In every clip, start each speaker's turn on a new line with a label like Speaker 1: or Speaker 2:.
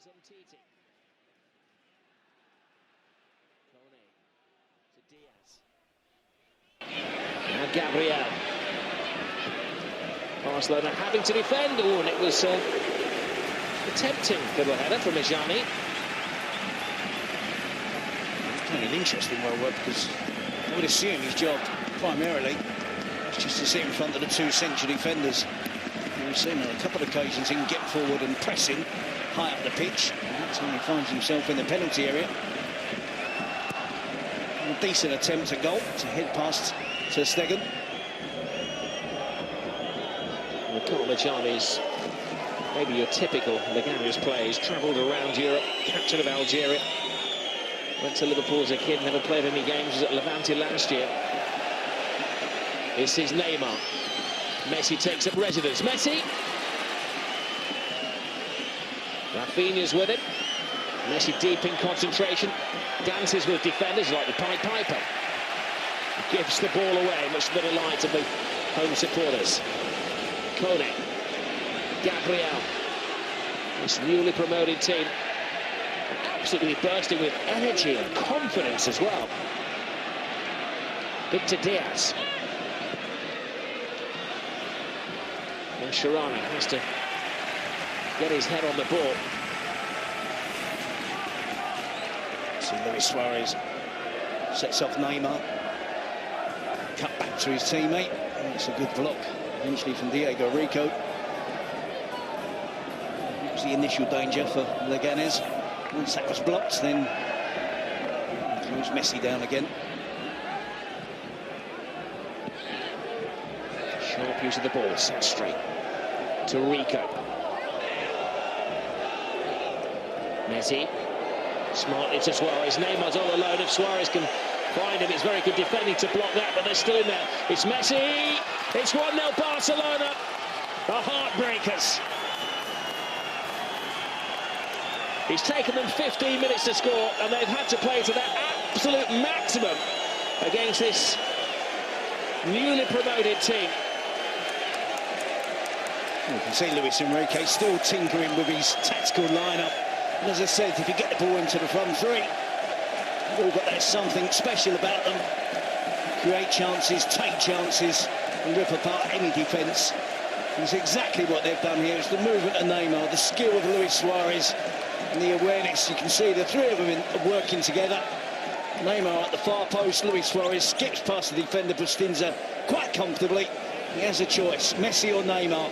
Speaker 1: is Umtiti. Kone to Diaz. Now Gabriel. Barcelona having to defend. Oh, and it was a tempting little header from Ijani.
Speaker 2: It's kind of an interesting work because I would assume his job primarily is just to sit in front of the two central defenders. We've seen on a couple of occasions him get forward and pressing high up the pitch. And that's when he finds himself in the penalty area. A decent attempt at goal to head past to Stegen.
Speaker 1: Ijani's maybe your typical Leganes player. He's travelled around Europe, captain of Algeria. Went to Liverpool as a kid, never played any games, was at Levante last year. This is Neymar. Messi takes up residence. Messi! Rafinha's with him. Messi deep in concentration. Dances with defenders like the Pied Piper. Gives the ball away, much to the delight of the home supporters. Kone. Gabriel. This newly promoted team absolutely bursting with energy and confidence as well. Victor Diaz. And Sharana has to get his head on the ball.
Speaker 2: So Luis Suarez sets off Neymar. Cut back to his teammate. That's a good block, eventually from Diego Rico. That was the initial danger for Leganes. Once that was blocked, then throws Messi down again.
Speaker 1: Sharp use of the ball, set straight to Rico. Messi, smartly to Suarez. Neymar's all alone. If Suarez can find him, it's very good defending to block that, but they're still in there. It's Messi. It's 1-0 Barcelona. The Heartbreakers. It's taken them 15 minutes to score, and they've had to play to their absolute maximum against this newly promoted team.
Speaker 2: You can see Luis Enrique still tinkering with his tactical lineup. And as I said, if you get the ball into the front three, they've all got that something special about them. Create chances, take chances, and rip apart any defence. It's exactly what they've done here. It's the movement of Neymar, the skill of Luis Suarez, and the awareness. You can see the three of them working together. Neymar at the far post, Luis Suarez skips past the defender Bustinza quite comfortably. He has a choice, Messi or Neymar.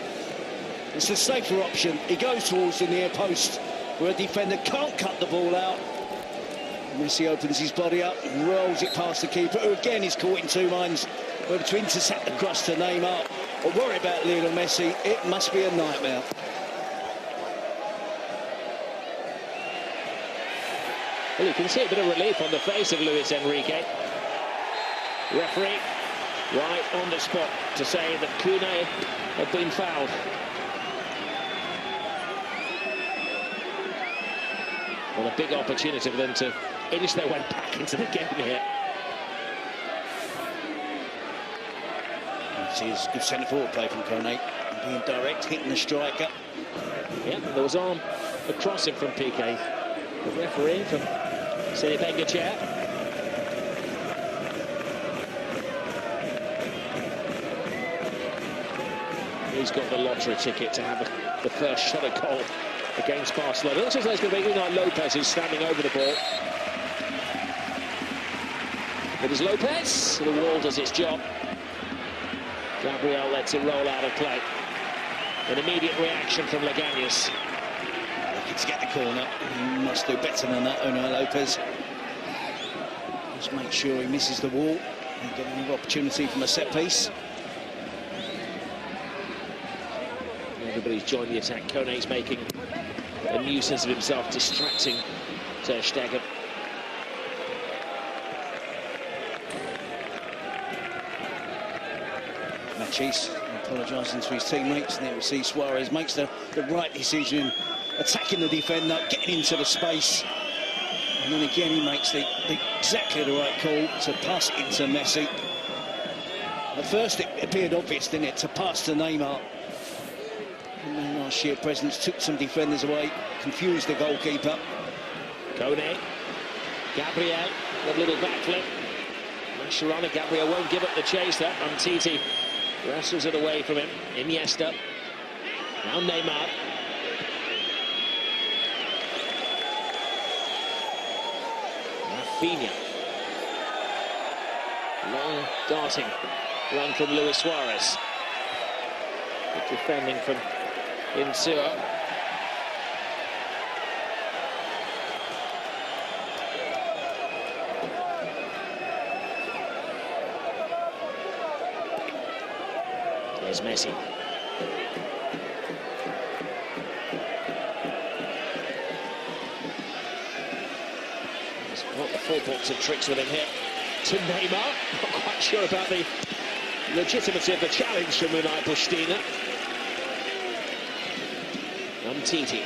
Speaker 2: It's the safer option. He goes towards the near post where a defender can't cut the ball out. Messi opens his body up and rolls it past the keeper, who again is caught in two minds whether to intercept the cross to Neymar or worry about Lionel Messi. It must be a nightmare.
Speaker 1: Well, you can see a bit of relief on the face of Luis Enrique. Referee right on the spot to say that Kone had been fouled. Well, a big opportunity for them to inch their way back into the game here.
Speaker 2: See, it's good centre-forward play from Kone, being direct, hitting the striker.
Speaker 1: Yeah, there was arm across him from Piqué. The referee from City Benga chair. He's got the lottery ticket to have the first shot at goal against Barcelona. It looks as though it's going to be like Lopez who's standing over the ball. It is Lopez. The wall does its job. Gabriel lets it roll out of play. An immediate reaction from Leganes.
Speaker 2: Lucky to get the corner. He must do better than that, Unai Lopez. Just make sure he misses the wall and get another opportunity from a set piece.
Speaker 1: Everybody's joined the attack. Kone's making a nuisance of himself, distracting Ter Stegen.
Speaker 2: Machis apologising to his teammates, and then we see Suarez makes the right decision, attacking the defender, getting into the space, and then again he makes exactly the right call to pass it into Messi. At first it appeared obvious, didn't it, to pass to Neymar. Neymar's sheer presence took some defenders away, confused the goalkeeper.
Speaker 1: Kone, Gabriel, with a little backflip. Mascherano, Gabriel won't give up the chase there. Umtiti wrestles it away from him. Iniesta. Now Neymar. Rafinha. Long darting run from Luis Suarez. Good defending from Insua. There's Messi. He's got the full box of tricks with him here. To Neymar. Not quite sure about the legitimacy of the challenge from Unai Bustina. Umtiti.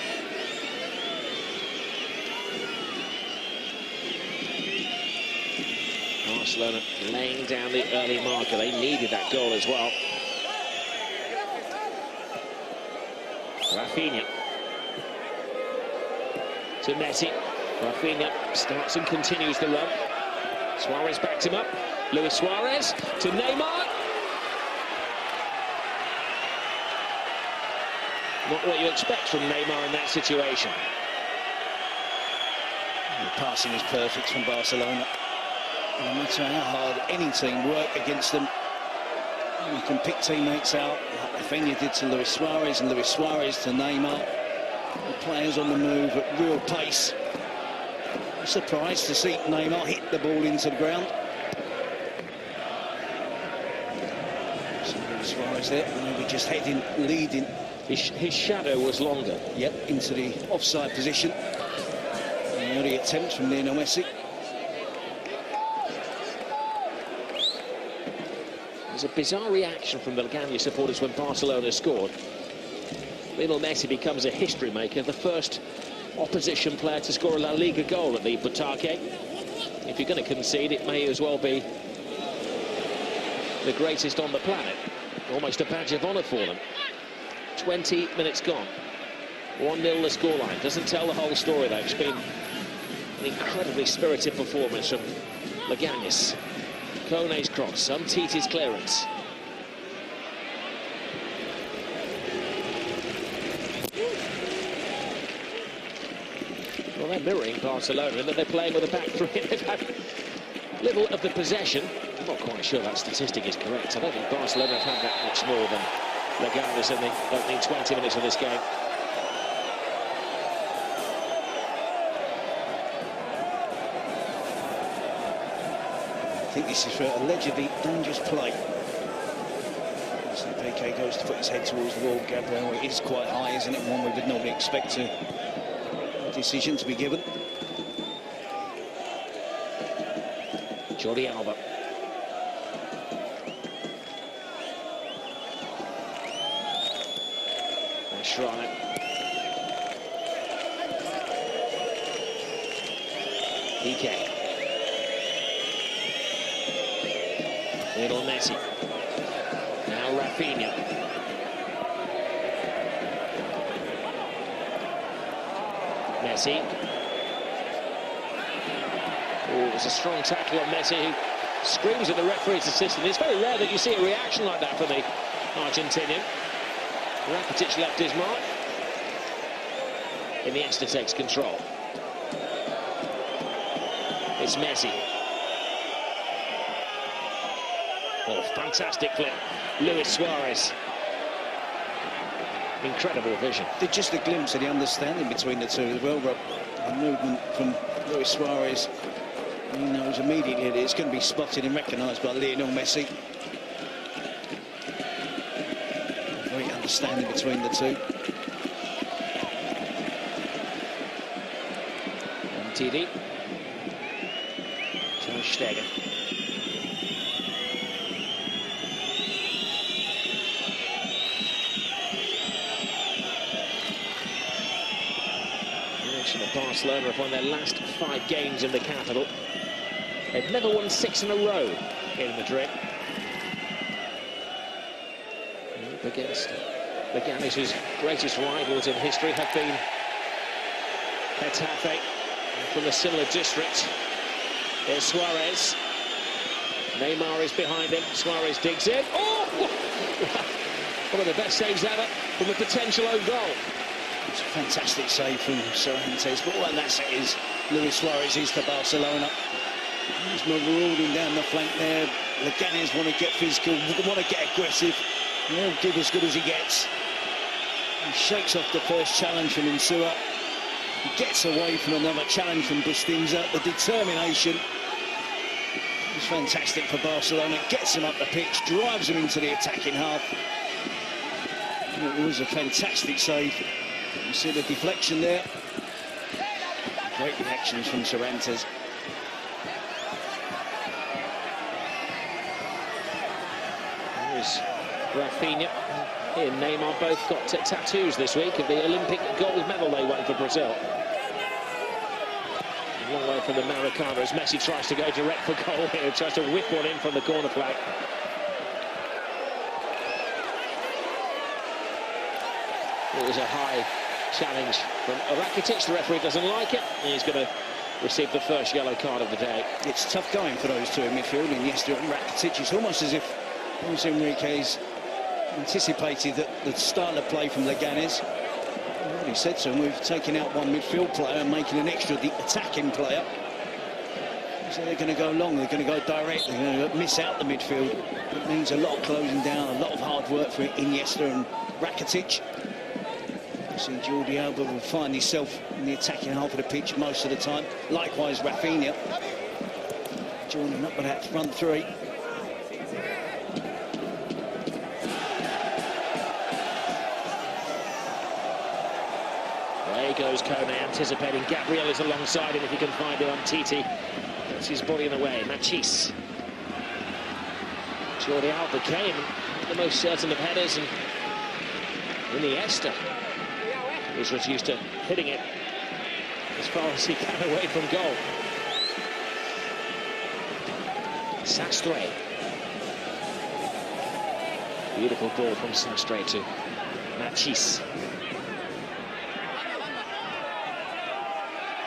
Speaker 1: Barcelona laying down the early marker. They needed that goal as well. Rafinha. To Messi. Rafinha starts and continues the run. Suarez backs him up. Luis Suarez to Neymar. Not what you expect from Neymar in that situation.
Speaker 2: The passing is perfect from Barcelona. No matter how hard any team work against them, you can pick teammates out, like Rafinha did to Luis Suarez and Luis Suarez to Neymar. The players on the move at real pace. I'm surprised to see Neymar hit the ball into the ground. So Luis Suarez there, maybe just heading, leading.
Speaker 1: His shadow was longer.
Speaker 2: Yep, into the offside position. The early attempt from Lionel Messi.
Speaker 1: There's a bizarre reaction from the Leganes supporters when Barcelona scored. Lionel Messi becomes a history maker, the first opposition player to score a La Liga goal at the Butaque. If you're going to concede, it may as well be the greatest on the planet. Almost a badge of honour for them. 20 minutes gone. 1-0 the scoreline. Doesn't tell the whole story, though. It's been an incredibly spirited performance from Leganes. Kone's cross, Umtiti's clearance. Well, they're mirroring Barcelona in that they're playing with a back three. They've had little of the possession. I'm not quite sure that statistic is correct. I don't think Barcelona have had that much more than Leganes in the opening 20 minutes of this game.
Speaker 2: I think this is for allegedly dangerous play. So PK goes to put his head towards the wall. Gabriel, it is quite high, isn't it? One we would normally expect a decision to be given.
Speaker 1: Jordi Alba. Mascherano. PK. Little Messi. Now Rafinha. Messi. Oh, it was a strong tackle on Messi, who screams at the referee's assistant. It's very rare that you see a reaction like that from the Argentinian. Rakitic left his mark. Iniesta takes control. It's Messi. Oh, fantastic flip. Luis Suarez. Incredible vision.
Speaker 2: Just a glimpse of the understanding between the two as well, Rob. The movement from Luis Suarez. He knows immediately that it's going to be spotted and recognised by Lionel Messi. Great understanding between the two.
Speaker 1: MTD. Ter Stegen. Barcelona have won their last 5 games in the capital. They've never won 6 in a row in Madrid. Up against Leganes' greatest rivals in history have been Getafe from a similar district. There's Suarez. Neymar is behind him. Suarez digs in. Oh! One of the best saves ever from a potential own goal.
Speaker 2: It's a fantastic save from Cervantes, but what that set is Luis Suarez is to Barcelona. He's marauding down the flank there. Leganes want to get physical, want to get aggressive. He'll give as good as he gets. He shakes off the first challenge from Insua. He gets away from another challenge from Bustinza. The determination is fantastic for Barcelona. Gets him up the pitch, drives him into the attacking half. It was a fantastic save. You see the deflection there. Great reactions from Cervantes.
Speaker 1: Here's Rafinha. He and Neymar both got tattoos this week of the Olympic gold medal they won for Brazil. A long way from the Maracana as Messi tries to go direct for goal here, tries to whip one in from the corner flag. It was a high challenge from Rakitic. The referee doesn't like it, and he's going to receive the first yellow card of the day.
Speaker 2: It's tough going for those two in midfield, Iniesta and Rakitic. It's almost as if Luis Enrique's anticipated that the style of play from Leganes. I've already said so, we've taken out one midfield player and making an extra attacking player. So they're going to go long, they're going to go direct, they're going to miss out the midfield. It means a lot of closing down, a lot of hard work for Iniesta and Rakitic. See Jordi Alba will find himself in the attacking half of the pitch most of the time. Likewise, Rafinha joining up with that front three.
Speaker 1: There goes Kone, anticipating Gabriel is alongside him if he can find him on Titi. That's his body in the way. Machis. Jordi Alba came the most certain of headers, and Iniesta is reduced to hitting it as far as he can away from goal. Sastre. Beautiful ball from Sastre to Machis.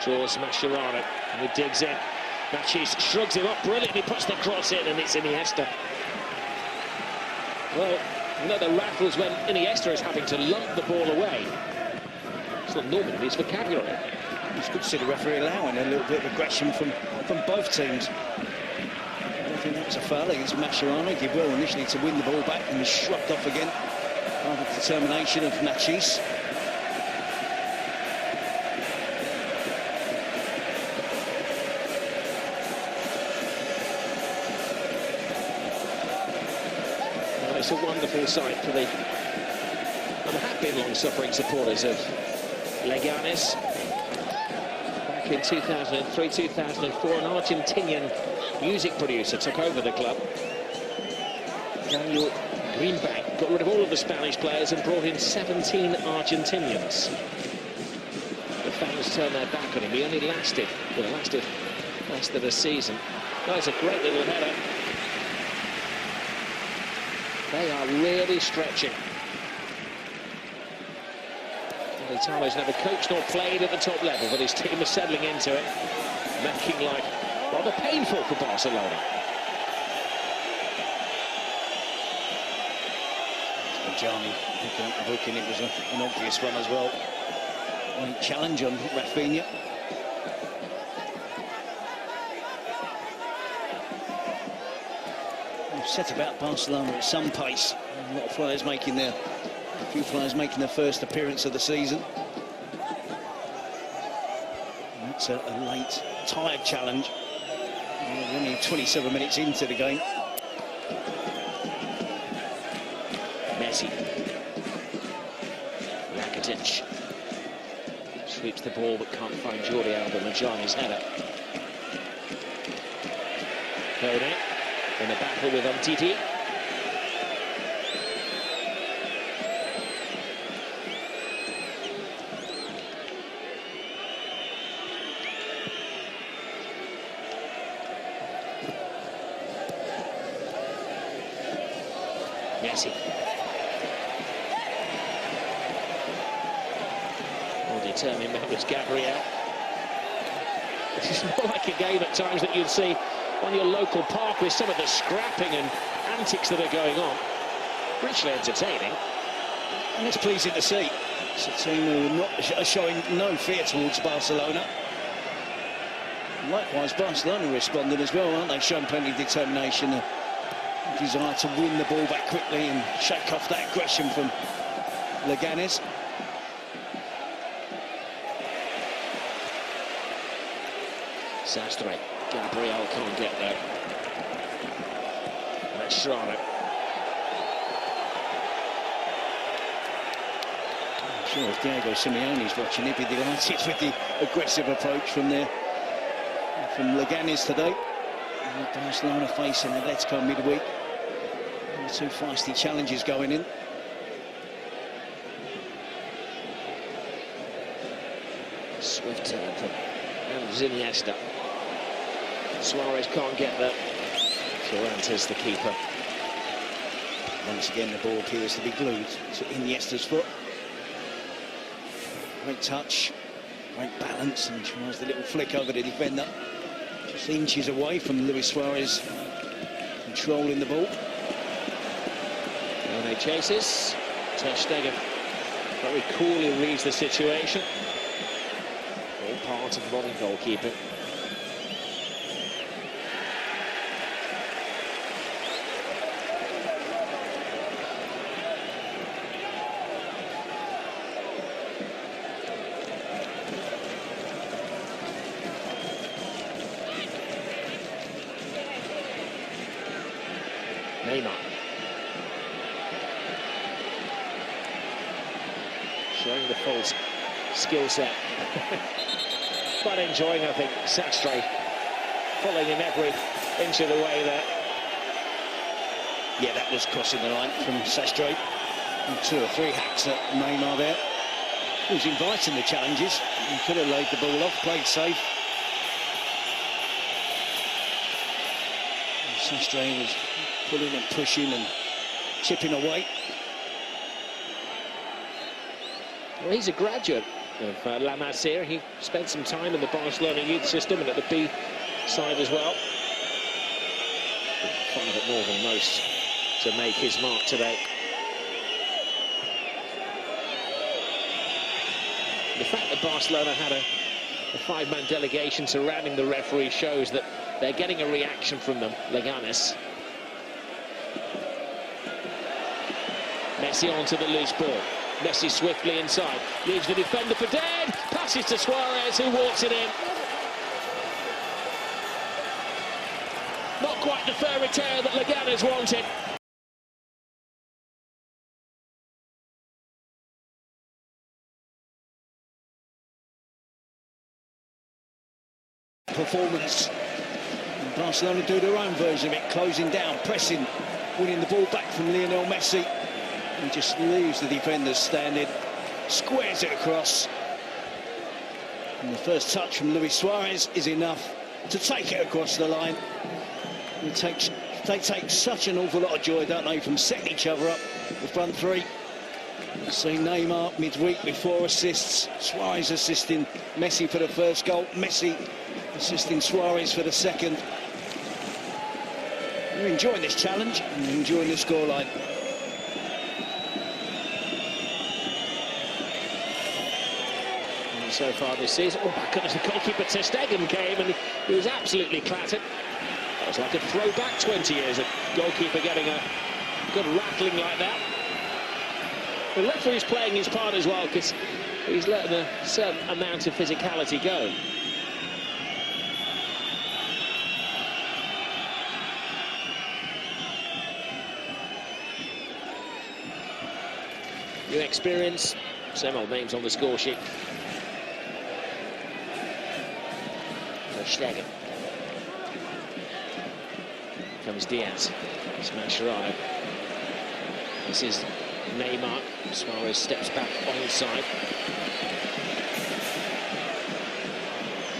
Speaker 1: Draws Mascherano, who digs in. Machis shrugs him up brilliantly, puts the cross in, and it's Iniesta. Well, you know the rattles when Iniesta is having to lump the ball away. It's not normal in his vocabulary.
Speaker 2: It's good to see the referee allowing a little bit of aggression from both teams. I don't think that was a foul against Mascherano. He did well initially to win the ball back and was shrugged off again by the determination of Machis.
Speaker 1: Well, it's a wonderful sight for the unhappy, long-suffering supporters of Leganes. Back in 2003, 2004, an Argentinian music producer took over the club. Daniel Greenbank got rid of all of the Spanish players and brought in 17 Argentinians. The fans turned their back on him. He only lasted a season. That's a great little header. They are really stretching. Italo's never coached nor played at the top level, but his team is settling into it, making life rather painful for Barcelona.
Speaker 2: Johnny picking up the booking, it was an obvious one as well. Great challenge on Rafinha. We've set about Barcelona at some pace. A lot of players making a few players making their first appearance of the season. And that's a late, tired challenge. We're only 27 minutes into the game.
Speaker 1: Messi. Rakitic. Sweeps the ball but can't find Jordi Alba. Majani's header. Kone in a battle with Umtiti. Messi. determined that was Gabriel. It's more like a game at times that you'd see on your local park with some of the scrapping and antics that are going on. Richly entertaining.
Speaker 2: And it's pleasing to see. It's a team who are showing no fear towards Barcelona. Likewise, Barcelona responded as well, aren't they? Showing plenty of determination, a desire to win the ball back quickly and shake off that aggression from Leganes.
Speaker 1: Sastre, Gabriel can't get there. Mascherano.
Speaker 2: I'm sure if Diego Simeone's watching, he'd be delighted with the aggressive approach from Leganes today. And Barcelona facing Atletico midweek. Two feisty challenges going in.
Speaker 1: Swift turn from Iniesta. Suarez can't get there. Llorente's the keeper.
Speaker 2: Once again, the ball appears to be glued to Iniesta's foot. Great touch, great balance, and tries the little flick over the defender. Just inches away from Luis Suarez controlling the ball.
Speaker 1: Rene chases. Ter Stegen very coolly reads the situation. All part of modern goalkeeping. Neymar. Showing the full skill set. But enjoying, I think, Sastre following him every inch of the way there.
Speaker 2: Yeah, that was crossing the line from Sastre. And 2 or 3 hacks at Neymar there. He was inviting the challenges. He could have laid the ball off, played safe. And Sastre was pulling and pushing and chipping away.
Speaker 1: Well, he's a graduate of La Masia. He spent some time in the Barcelona youth system and at the B side as well. 5 at more than most to make his mark today. The fact that Barcelona had a 5-man delegation surrounding the referee shows that they're getting a reaction from them. Leganes. Messi onto the loose ball. Messi swiftly inside, leaves the defender for dead, passes to Suarez, who walks it in. Not quite the fairy tale that Leganes wanted.
Speaker 2: Performance. And Barcelona do their own version of it, closing down, pressing, winning the ball back from Lionel Messi. He just leaves the defenders standing, squares it across. And the first touch from Luis Suarez is enough to take it across the line. They take such an awful lot of joy, don't they, from setting each other up, the front three. You've seen Neymar midweek with 4 assists, Suarez assisting Messi for the first goal, Messi assisting Suarez for the second. You're enjoying this challenge and you're enjoying the scoreline.
Speaker 1: So far this season. Oh my goodness, the goalkeeper Ter Stegen came and he was absolutely clattered. That was like a throwback 20 years, a goalkeeper getting a good rattling like that. The referee's playing his part as well because he's letting a certain amount of physicality go. New experience, same old names on the score sheet. Stegen. Comes Diaz. It's Mascherano. This is Neymar. Suarez steps back onside.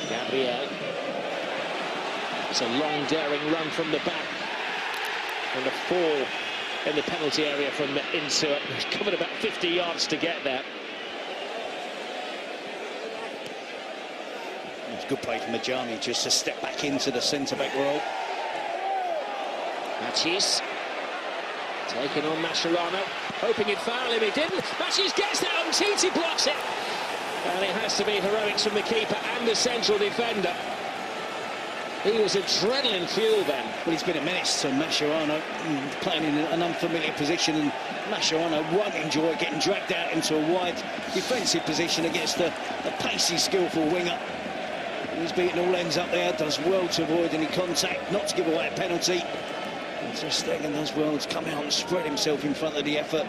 Speaker 1: Gabriel. It's a long, daring run from the back. And a fall in the penalty area from Insua. He's covered about 50 yards to get there.
Speaker 2: It's good play from Majani just to step back into the centre-back role.
Speaker 1: Machis taking on Mascherano, hoping he'd foul him, he didn't. Machis gets that, and Titi blocks it. And it has to be heroics from the keeper and the central defender. He was adrenaline fuel then.
Speaker 2: Well, he's been a menace to Mascherano, playing in an unfamiliar position, and Mascherano won't enjoy getting dragged out into a wide defensive position against a pacey, skillful winger. He's beating all ends up there, does well to avoid any contact, not to give away a penalty. And Ter Stegen does well to come out and spread himself in front of the effort.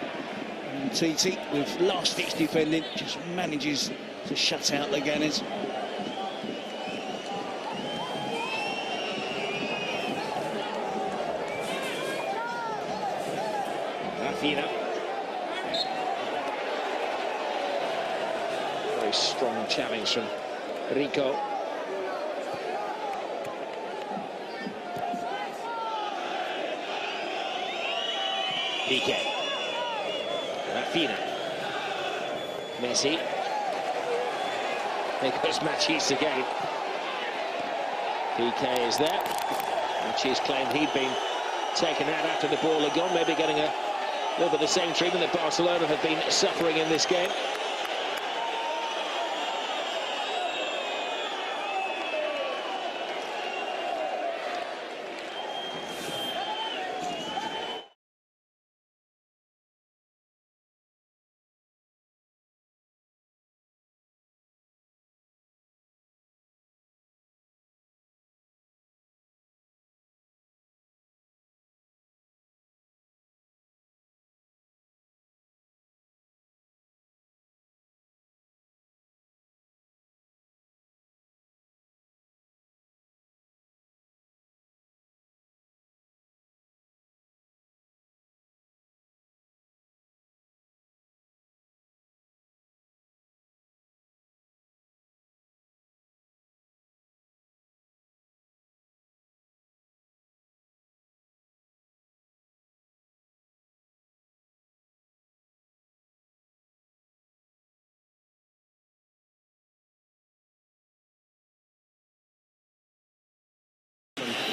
Speaker 2: And Titi, with last-ditch defending, just manages to shut out Leganes.
Speaker 1: Very strong challenge from Rico. Piqué. Rafina. Messi. There goes Machis again. Piqué is there. Machis claimed he'd been taken out after the ball had gone, maybe getting a little bit of the same treatment that Barcelona have been suffering in this game.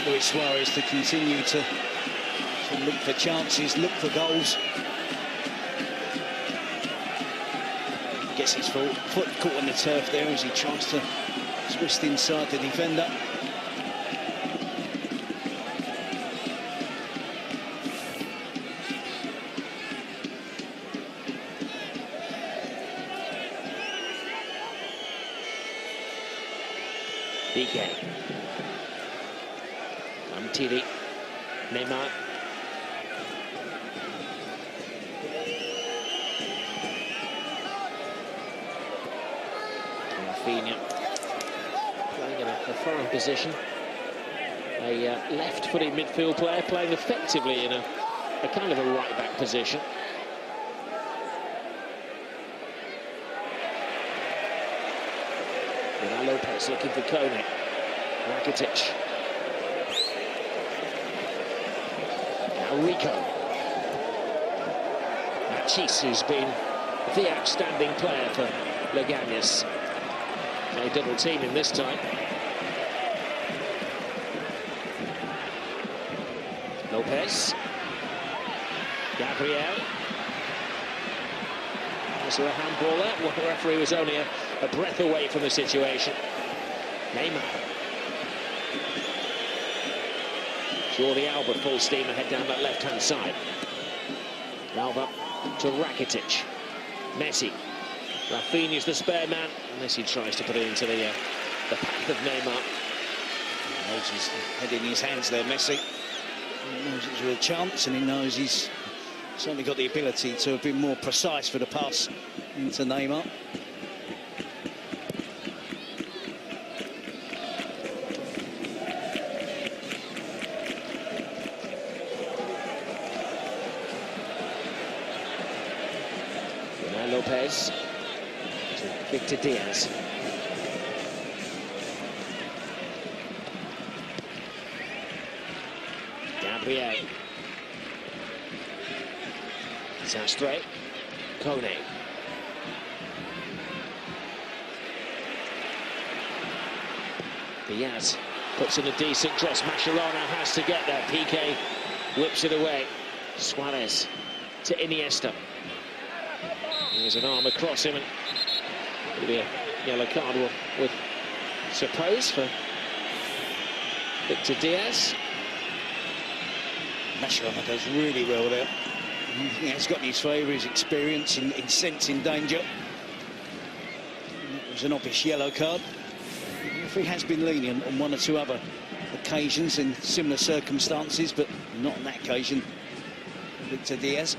Speaker 2: Luis Suarez to continue to look for chances, look for goals. Gets his foot caught in the turf there as he tries to twist inside the defender.
Speaker 1: Piqué. Titi. Neymar. Rafinha playing in a foreign position. A left-footed midfield player playing effectively in a kind of a right-back position. Lopez looking for Kone. Rakitic. Rico. Machis, who's been the outstanding player for Leganes. They double team him this time. Lopez. Gabriel. Was there a handball there? Well, the referee was only a breath away from the situation. Neymar. Jordi Alba full steam ahead down that left-hand side. Alba to Rakitic. Messi. Rafinha's the spare man. Messi tries to put it into the path of Neymar.
Speaker 2: He knows his head in his hands there, Messi. He knows it's with a chance, and he knows he's certainly got the ability to have been more precise for the pass into Neymar.
Speaker 1: Lopez to Victor Diaz. Gabriel. Sastre. Kone. Diaz puts in a decent cross. Mascherano has to get there. Piqué whips it away. Suarez to Iniesta. There's an arm across him, and it'll be a yellow card, with suppose, for Victor Diaz.
Speaker 2: Mascherano does really well there. He has got in his favour his experience in sensing danger. It was an obvious yellow card. The referee has been lenient on one or two other occasions in similar circumstances, but not on that occasion. Victor Diaz.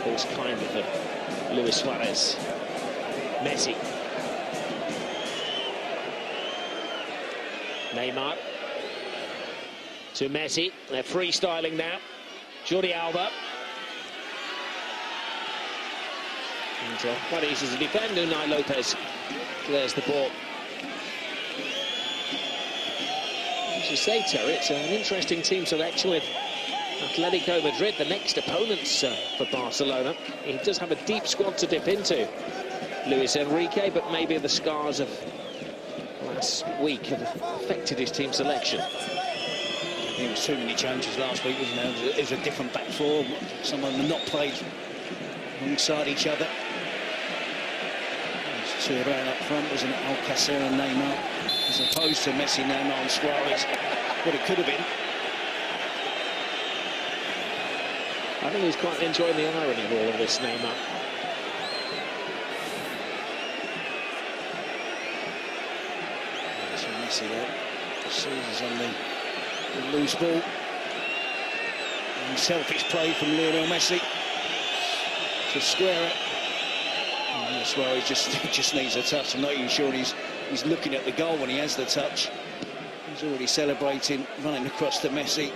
Speaker 1: Ball's kind for Luis Suarez. Messi. Neymar. To Messi. They're freestyling now. Jordi Alba. And quite easy to defend. Unai Lopez clears the ball. As you say, Terry, it's an interesting team selection with Atletico Madrid, the next opponents for Barcelona. He does have a deep squad to dip into, Luis Enrique, but maybe the scars of last week have affected his team selection.
Speaker 2: I think there was too many changes last week, wasn't there? It was a different back four. Some of them not played alongside each other. There's two around up front, wasn't it? Alcacer and Neymar, as opposed to Messi, Neymar and Suarez. What it could have been.
Speaker 1: I think he's quite enjoying the irony of all of this, Neymar.
Speaker 2: That's Messi there. Seizes on the loose ball. And selfish play from Lionel Messi to square it. And Suarez just needs a touch. I'm not even sure he's looking at the goal when he has the touch. He's already celebrating, running across to Messi.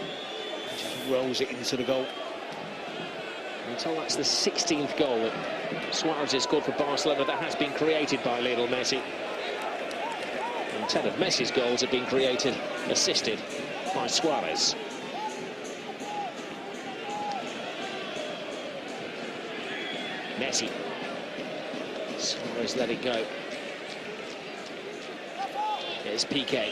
Speaker 2: Just rolls it into the goal.
Speaker 1: Until that's the 16th goal that Suarez has scored for Barcelona that has been created by Lionel Messi. And 10 of Messi's goals have been created, assisted by Suarez. Messi. Suarez let it go. Here's Piqué.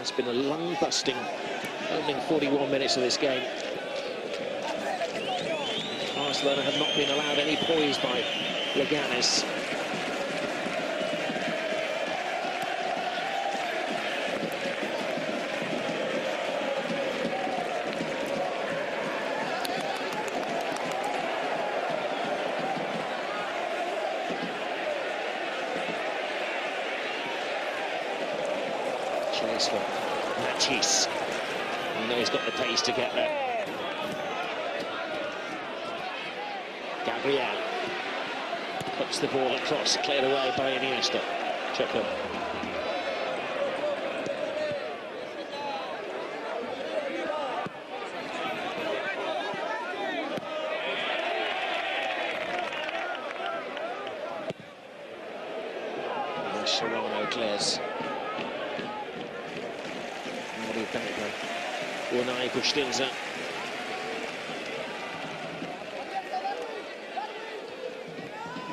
Speaker 1: It's been a lung-busting opening 41 minutes of this game. Barcelona have not been allowed any poise by Leganes. Chase for Matisse. You know he's got the pace to get there. Gabriel puts the ball across, cleared away by Iniesta. Checo. Mascherano clears. Unai Bustinza.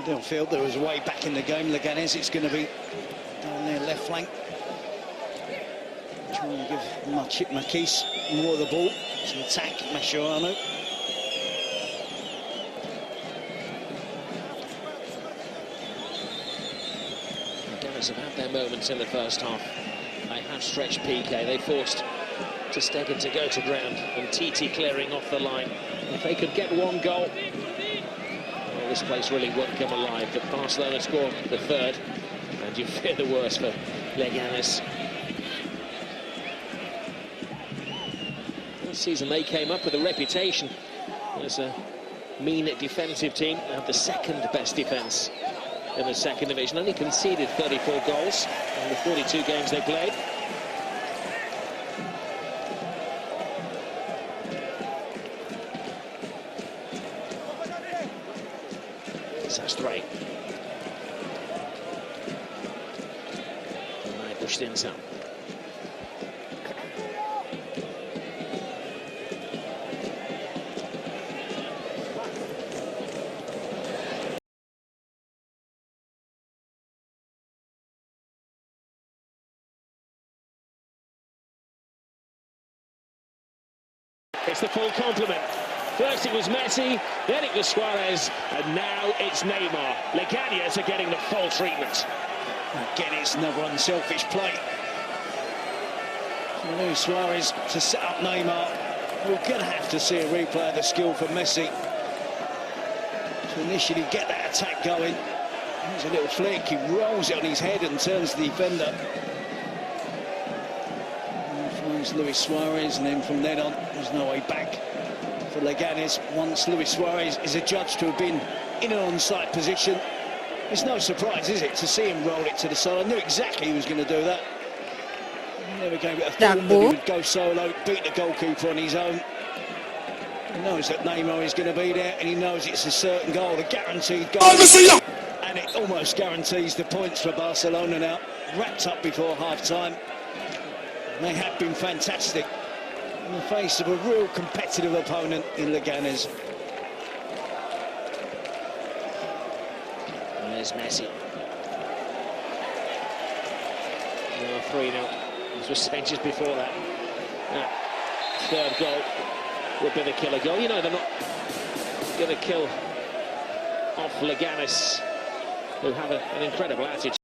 Speaker 2: Downfield, there was a way back in the game. Leganes, it's going to be down their left flank. Trying to give Matisse more of the ball to attack Mascherano.
Speaker 1: Leganes have had their moments in the first half. They have stretched Piqué. They forced Ter Stegen to go to ground, and Titi clearing off the line. If they could get one goal, well, this place really won't come alive. But Barcelona scored the third, and you fear the worst for Leganes. Last season they came up with a reputation as a mean defensive team. They have the second best defence in the second division. Only conceded 34 goals in the 42 games they played. Pushed in some. It's the full complement. First it was Messi, then it was Suarez, and now it's Neymar. Leganes are getting the full treatment.
Speaker 2: Again, it's another unselfish play. Luis Suarez to set up Neymar. We're going to have to see a replay of the skill from Messi to initially get that attack going. There's a little flick, he rolls it on his head and turns the defender. And finds Luis Suarez, and then from then on, there's no way back for Leganes. Once Luis Suarez is adjudged to have been in an onside position, it's no surprise, is it, to see him roll it to the side. I knew exactly he was going to do that. He never gave it a thought that he would go solo, beat the goalkeeper on his own. He knows that Neymar is going to be there, and he knows it's a certain goal, a guaranteed goal. And it almost guarantees the points for Barcelona now. Wrapped up before half-time. They have been fantastic in the face of a real competitive opponent in Leganes.
Speaker 1: And there's Messi. 3-0. This was just before that. That third goal would be the killer goal. You know, they're not going to kill off Leganes, who have an incredible attitude.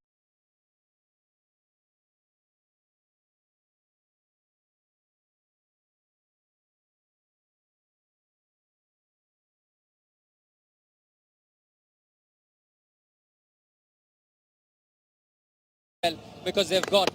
Speaker 3: Because they've got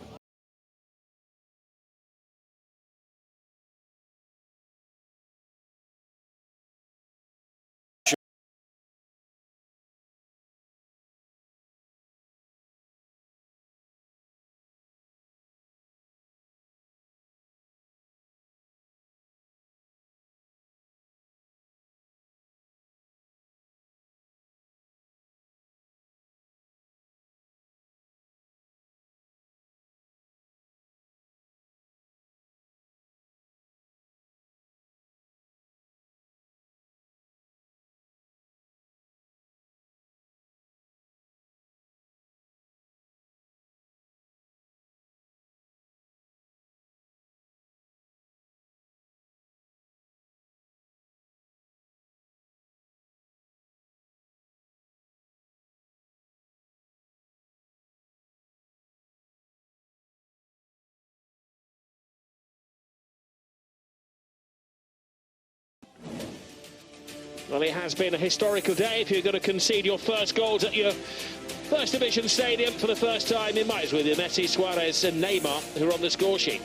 Speaker 1: Well, it has been a historical day if you're going to concede your first goals at your First Division stadium for the first time. It might as well be Messi, Suarez and Neymar who are on the score sheet.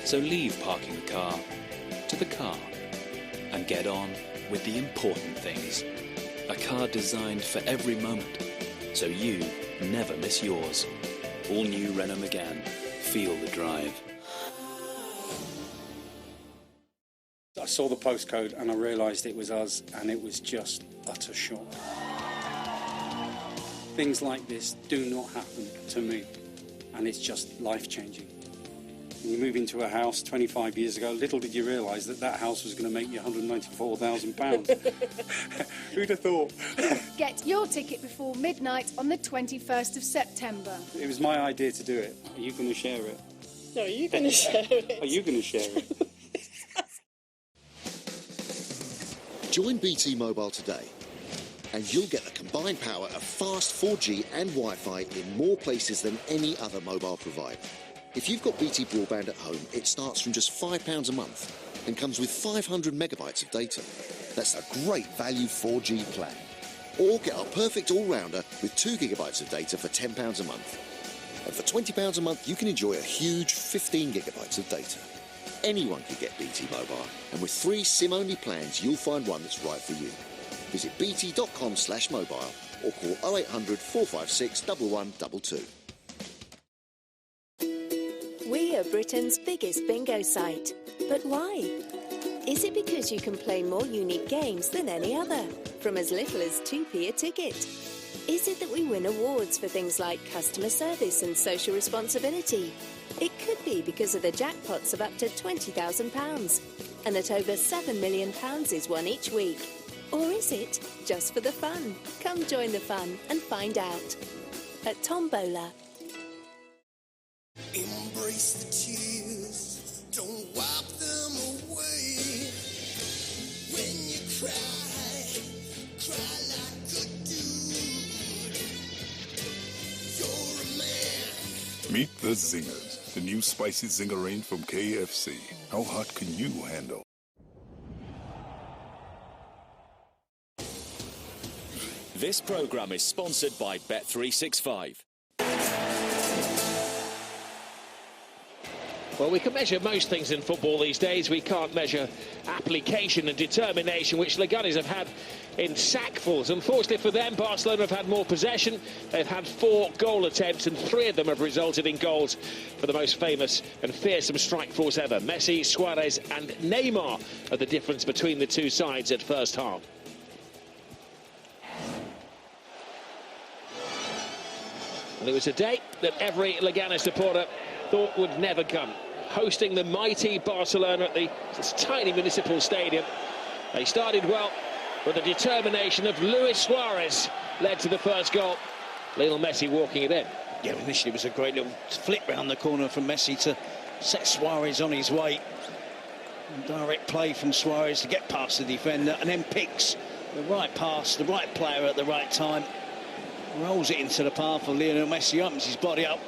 Speaker 4: So leave parking the car to the car and get on with the important things. A car designed for every moment, so you never miss yours. All new Renault Megane. Feel the drive.
Speaker 3: I saw the postcode and I realised it was us, and it was just utter shock. Things like this do not happen to me, and it's just life-changing. When you move into a house 25 years ago, little did you realise that that house was going to make you £194,000. Who'd have thought?
Speaker 5: Get your ticket before midnight on the 21st of September.
Speaker 3: It was my idea to do it. Are you going to share it?
Speaker 6: No, are you going to share it?
Speaker 3: Are you going to share it?
Speaker 7: Join BT Mobile today and you'll get the combined power of fast 4G and Wi-Fi in more places than any other mobile provider. If you've got BT broadband at home, it starts from just £5 a month and comes with 500 megabytes of data. That's a great value 4G plan. Or get our perfect all-rounder with 2 gigabytes of data for £10 a month. And for £20 a month, you can enjoy a huge 15 gigabytes of data. Anyone can get BT Mobile, and with 3 SIM-only plans, you'll find one that's right for you. Visit bt.com/mobile or call 0800 456 1122.
Speaker 8: We are Britain's biggest bingo site. But why? Is it because you can play more unique games than any other, from as little as 2p a ticket? Is it that we win awards for things like customer service and social responsibility? It could be because of the jackpots of up to £20,000, and that over £7 million is won each week. Or is it just for the fun? Come join the fun and find out. At Tombola.
Speaker 9: Embrace the tears, don't wipe them away. When you cry, cry like a dude. You're a man.
Speaker 10: Meet the Zingers, the new spicy Zinger range from KFC. How hot can you handle?
Speaker 11: This programme is sponsored by Bet365.
Speaker 1: Well, we can measure most things in football these days. We can't measure application and determination, which Leganes have had in sackfuls. Unfortunately for them, Barcelona have had more possession. They've had 4 goal attempts, and 3 of them have resulted in goals for the most famous and fearsome strike force ever. Messi, Suarez and Neymar are the difference between the two sides at first half. And it was a day that every Leganes supporter thought would never come. Hosting the mighty Barcelona at this tiny municipal stadium. They started well, but the determination of Luis Suarez led to the first goal. Lionel Messi walking it in.
Speaker 2: Yeah, initially it was a great little flick round the corner from Messi to set Suarez on his way. Direct play from Suarez to get past the defender, and then picks the right pass, the right player at the right time. Rolls it into the path of Lionel Messi, opens his body up.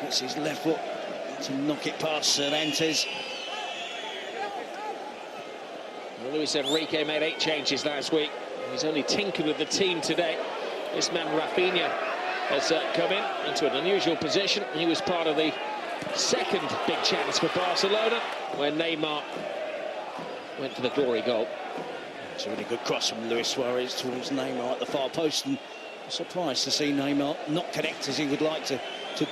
Speaker 2: Gets his left foot to knock it past Cervantes.
Speaker 1: Well, Luis Enrique made 8 changes last week. He's only tinkered with the team today. This man Rafinha has come into an unusual position. He was part of the second big chance for Barcelona when Neymar went for the glory goal.
Speaker 2: It's a really good cross from Luis Suarez towards Neymar at the far post, and surprised to see Neymar not connect as he would like to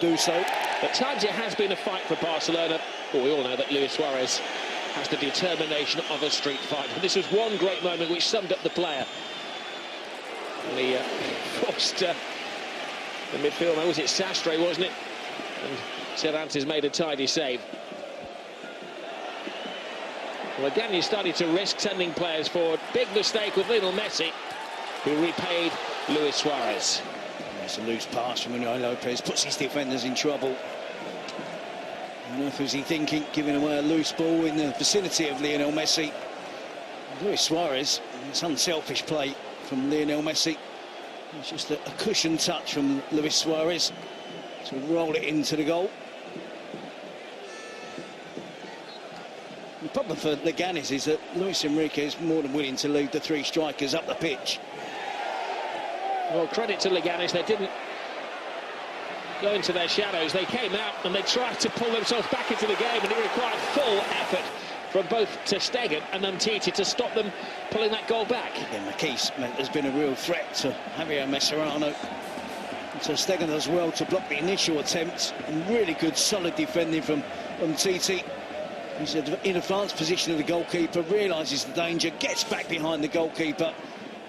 Speaker 2: do so.
Speaker 1: At times it has been a fight for Barcelona, but we all know that Luis Suarez has the determination of a street fight. And this was one great moment which summed up the player. And he forced the midfielder, was it Sastre, wasn't it? And Cervantes made a tidy save. Well, again, you started to risk sending players forward. Big mistake with Lionel Messi, who repaid Luis Suarez.
Speaker 2: It's a loose pass from Unai Lopez, puts his defenders in trouble. Enough was he thinking, giving away a loose ball in the vicinity of Lionel Messi. Luis Suarez, it's unselfish play from Lionel Messi. It's just a cushion touch from Luis Suarez to roll it into the goal. The problem for Leganes is that Luis Enrique is more than willing to lead the 3 strikers up the pitch.
Speaker 1: Well, credit to Leganes, they didn't go into their shadows. They came out and they tried to pull themselves back into the game, and it required full effort from both Ter Stegen and Umtiti to stop them pulling that goal back.
Speaker 2: Yeah, McKee's meant there's been a real threat to Javier Mascherano. Ter Stegen does well to block the initial attempt, and really good solid defending from Umtiti. He's in advanced position of the goalkeeper, realises the danger, gets back behind the goalkeeper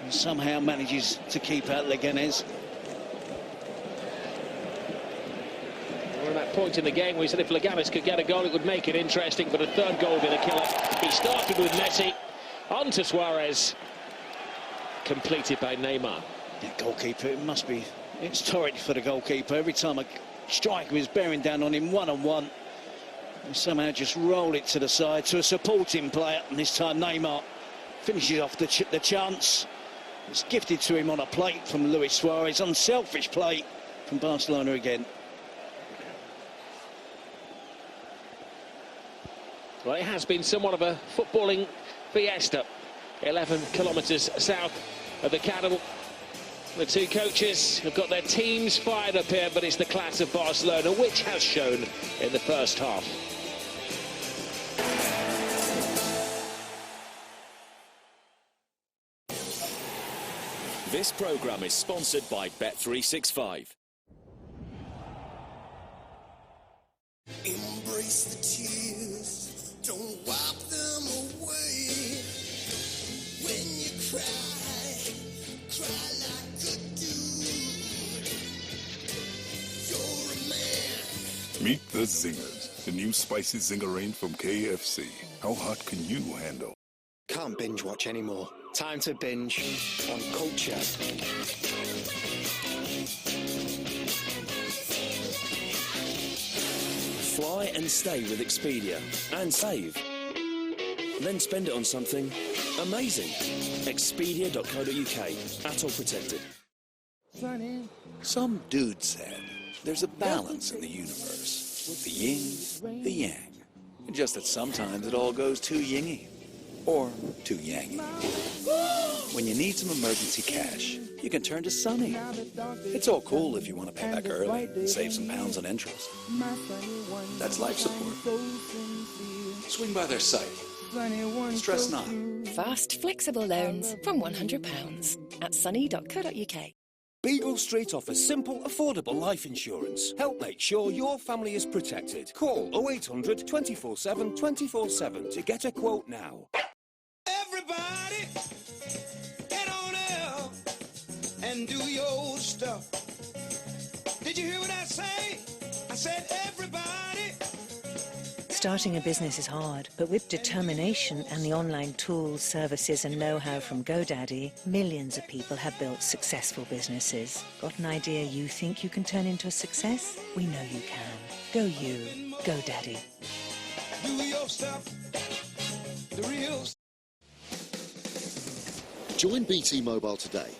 Speaker 2: and somehow manages to keep out Leganes.
Speaker 1: We're at that point in the game where we said if Leganes could get a goal it would make it interesting, but a third goal would be the killer. He started with Messi, on to Suarez, completed by Neymar.
Speaker 2: Yeah, goalkeeper, it must be, it's torrid for the goalkeeper. Every time a striker is bearing down on him one-on-one, they somehow just roll it to the side to a supporting player, and this time Neymar finishes off the chance. It's gifted to him on a plate from Luis Suarez. Unselfish play from Barcelona again.
Speaker 1: Well, it has been somewhat of a footballing fiesta. 11 kilometres south of the capital. The two coaches have got their teams fired up here, but it's the class of Barcelona which has shown in the first half.
Speaker 11: This programme is sponsored by Bet365.
Speaker 9: Embrace the tears, don't wipe them away. When you cry, cry like a dude. You're a man.
Speaker 10: Meet the Zingers, the new spicy Zinger range from KFC. How hot can you handle?
Speaker 12: Can't binge watch anymore. Time to binge on culture.
Speaker 4: Fly and stay with Expedia and save. Then spend it on something amazing. Expedia.co.uk. At all protected.
Speaker 13: Some dude said there's a balance in the universe. The yin, the yang. Just that sometimes it all goes too yingy. Or too yangy. When you need some emergency cash, you can turn to Sunny. It's all cool if you want to pay back early and save some pounds on interest. That's life support. Swing by their site. Stress not.
Speaker 14: Fast, flexible loans from £100 at sunny.co.uk.
Speaker 15: Beagle Street offers simple, affordable life insurance. Help make sure your family is protected. Call 0800 247 247 to get a quote now.
Speaker 9: Everybody, get on out and do your stuff. Did you hear what I say? I said everybody.
Speaker 16: Starting a business is hard, but with determination and the online tools, services and know-how from GoDaddy, millions of people have built successful businesses. Got an idea you think you can turn into a success? We know you can. Go you. GoDaddy.
Speaker 9: Do your stuff. The real.
Speaker 7: Join BT Mobile today,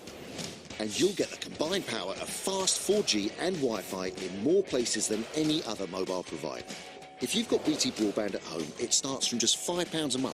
Speaker 7: and you'll get the combined power of fast 4G and Wi-Fi in more places than any other mobile provider. If you've got BT broadband at home, it starts from just £5 a month.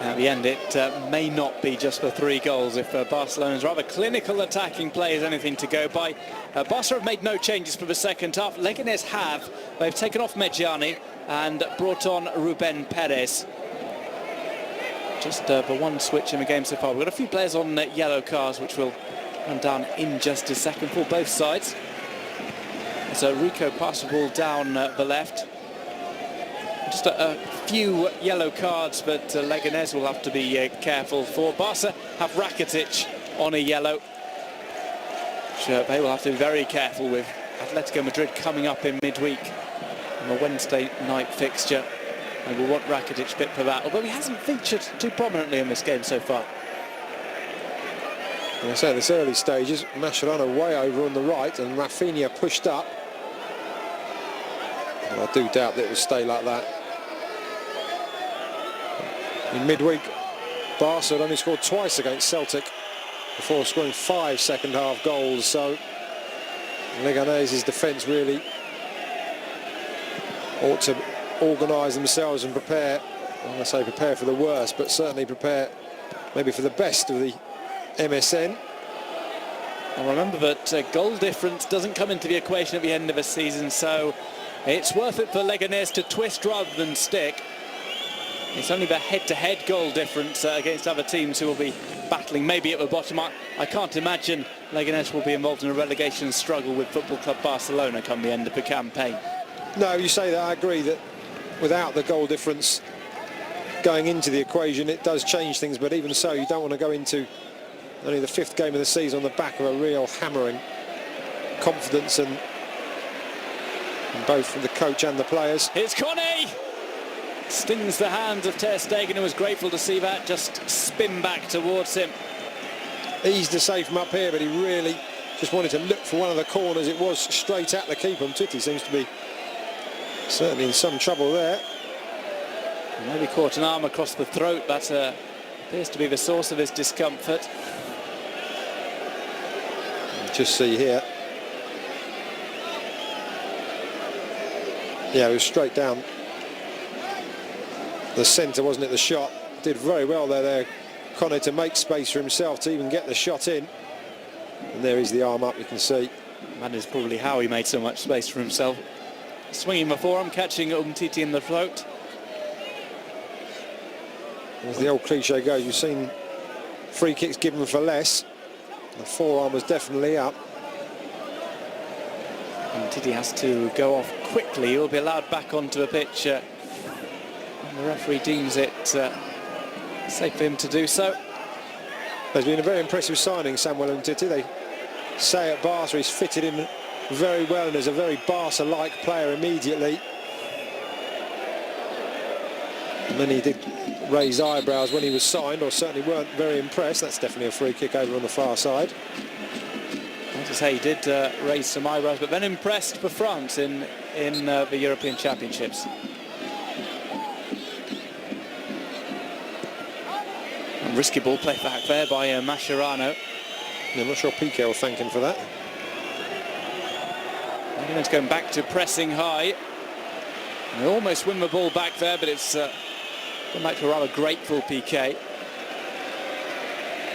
Speaker 17: At the end, it may not be just for 3 goals if Barcelona's rather clinical attacking play is anything to go by. Barca have made no changes for the second half. Leganes have. They've taken off Medjani and brought on Ruben Perez. Just the one switch in the game so far. We've got a few players on yellow cards, which will run down in just a second for both sides. So Rico passed the ball down the left. Just a few yellow cards, but Leganes will have to be careful for. Barca have Rakitic on a yellow. Which, they will have to be very careful with. Atletico Madrid coming up in midweek on a Wednesday night fixture. And we'll want Rakitic fit for that, although he hasn't featured too prominently in this game so far.
Speaker 18: And I say in this early stages, Mascherano way over on the right and Rafinha pushed up. And I do doubt that it will stay like that. In midweek, Barca had only scored twice against Celtic before scoring 5 second-half goals, so Leganes' defence really ought to organise themselves and prepare. I want to say prepare for the worst, but certainly prepare maybe for the best of the MSN.
Speaker 17: And remember that goal difference doesn't come into the equation at the end of a season, so it's worth it for Leganes to twist rather than stick. It's only the head-to-head goal difference against other teams who will be battling maybe at the bottom. I can't imagine Leganes will be involved in a relegation struggle with Football Club Barcelona come the end of the campaign.
Speaker 18: No, you say that, I agree that without the goal difference going into the equation, it does change things, but even so, you don't want to go into only the 5th game of the season on the back of a real hammering. Confidence and both from the coach and the players.
Speaker 17: Here's Connie! Stings the hands of Ter Stegen, who was grateful to see that just spin back towards him.
Speaker 18: Eased the save from up here, but he really just wanted to look for one of the corners. It was straight at the keeper. Titi seems to be certainly in some trouble there.
Speaker 17: Maybe caught an arm across the throat. That appears to be the source of his discomfort.
Speaker 18: Just see here. Yeah, it was straight down the centre, wasn't it, the shot? Did very well there, Conor, to make space for himself to even get the shot in. And there is the arm up, you can see.
Speaker 17: That is probably how he made so much space for himself. Swinging the forearm, catching Titi in the throat.
Speaker 18: As the old cliche goes, you've seen free kicks given for less. The forearm was definitely up.
Speaker 17: And Titi has to go off quickly. He'll be allowed back onto the pitch. The referee deems it safe for him to do so.
Speaker 18: There's been a very impressive signing, Samuel Umtiti. They say at Barca he's fitted in very well and is a very Barca-like player immediately. Many did raise eyebrows when he was signed, or certainly weren't very impressed. That's definitely a free kick over on the far side.
Speaker 17: As I say, he did raise some eyebrows, but then impressed for France in the European Championships. Risky ball play back there by Mascherano.
Speaker 18: Yeah, I'm not sure Piqué will thank him for that.
Speaker 17: Leganes going back to pressing high. And they almost win the ball back there, but it's gone back to a rather grateful Piqué.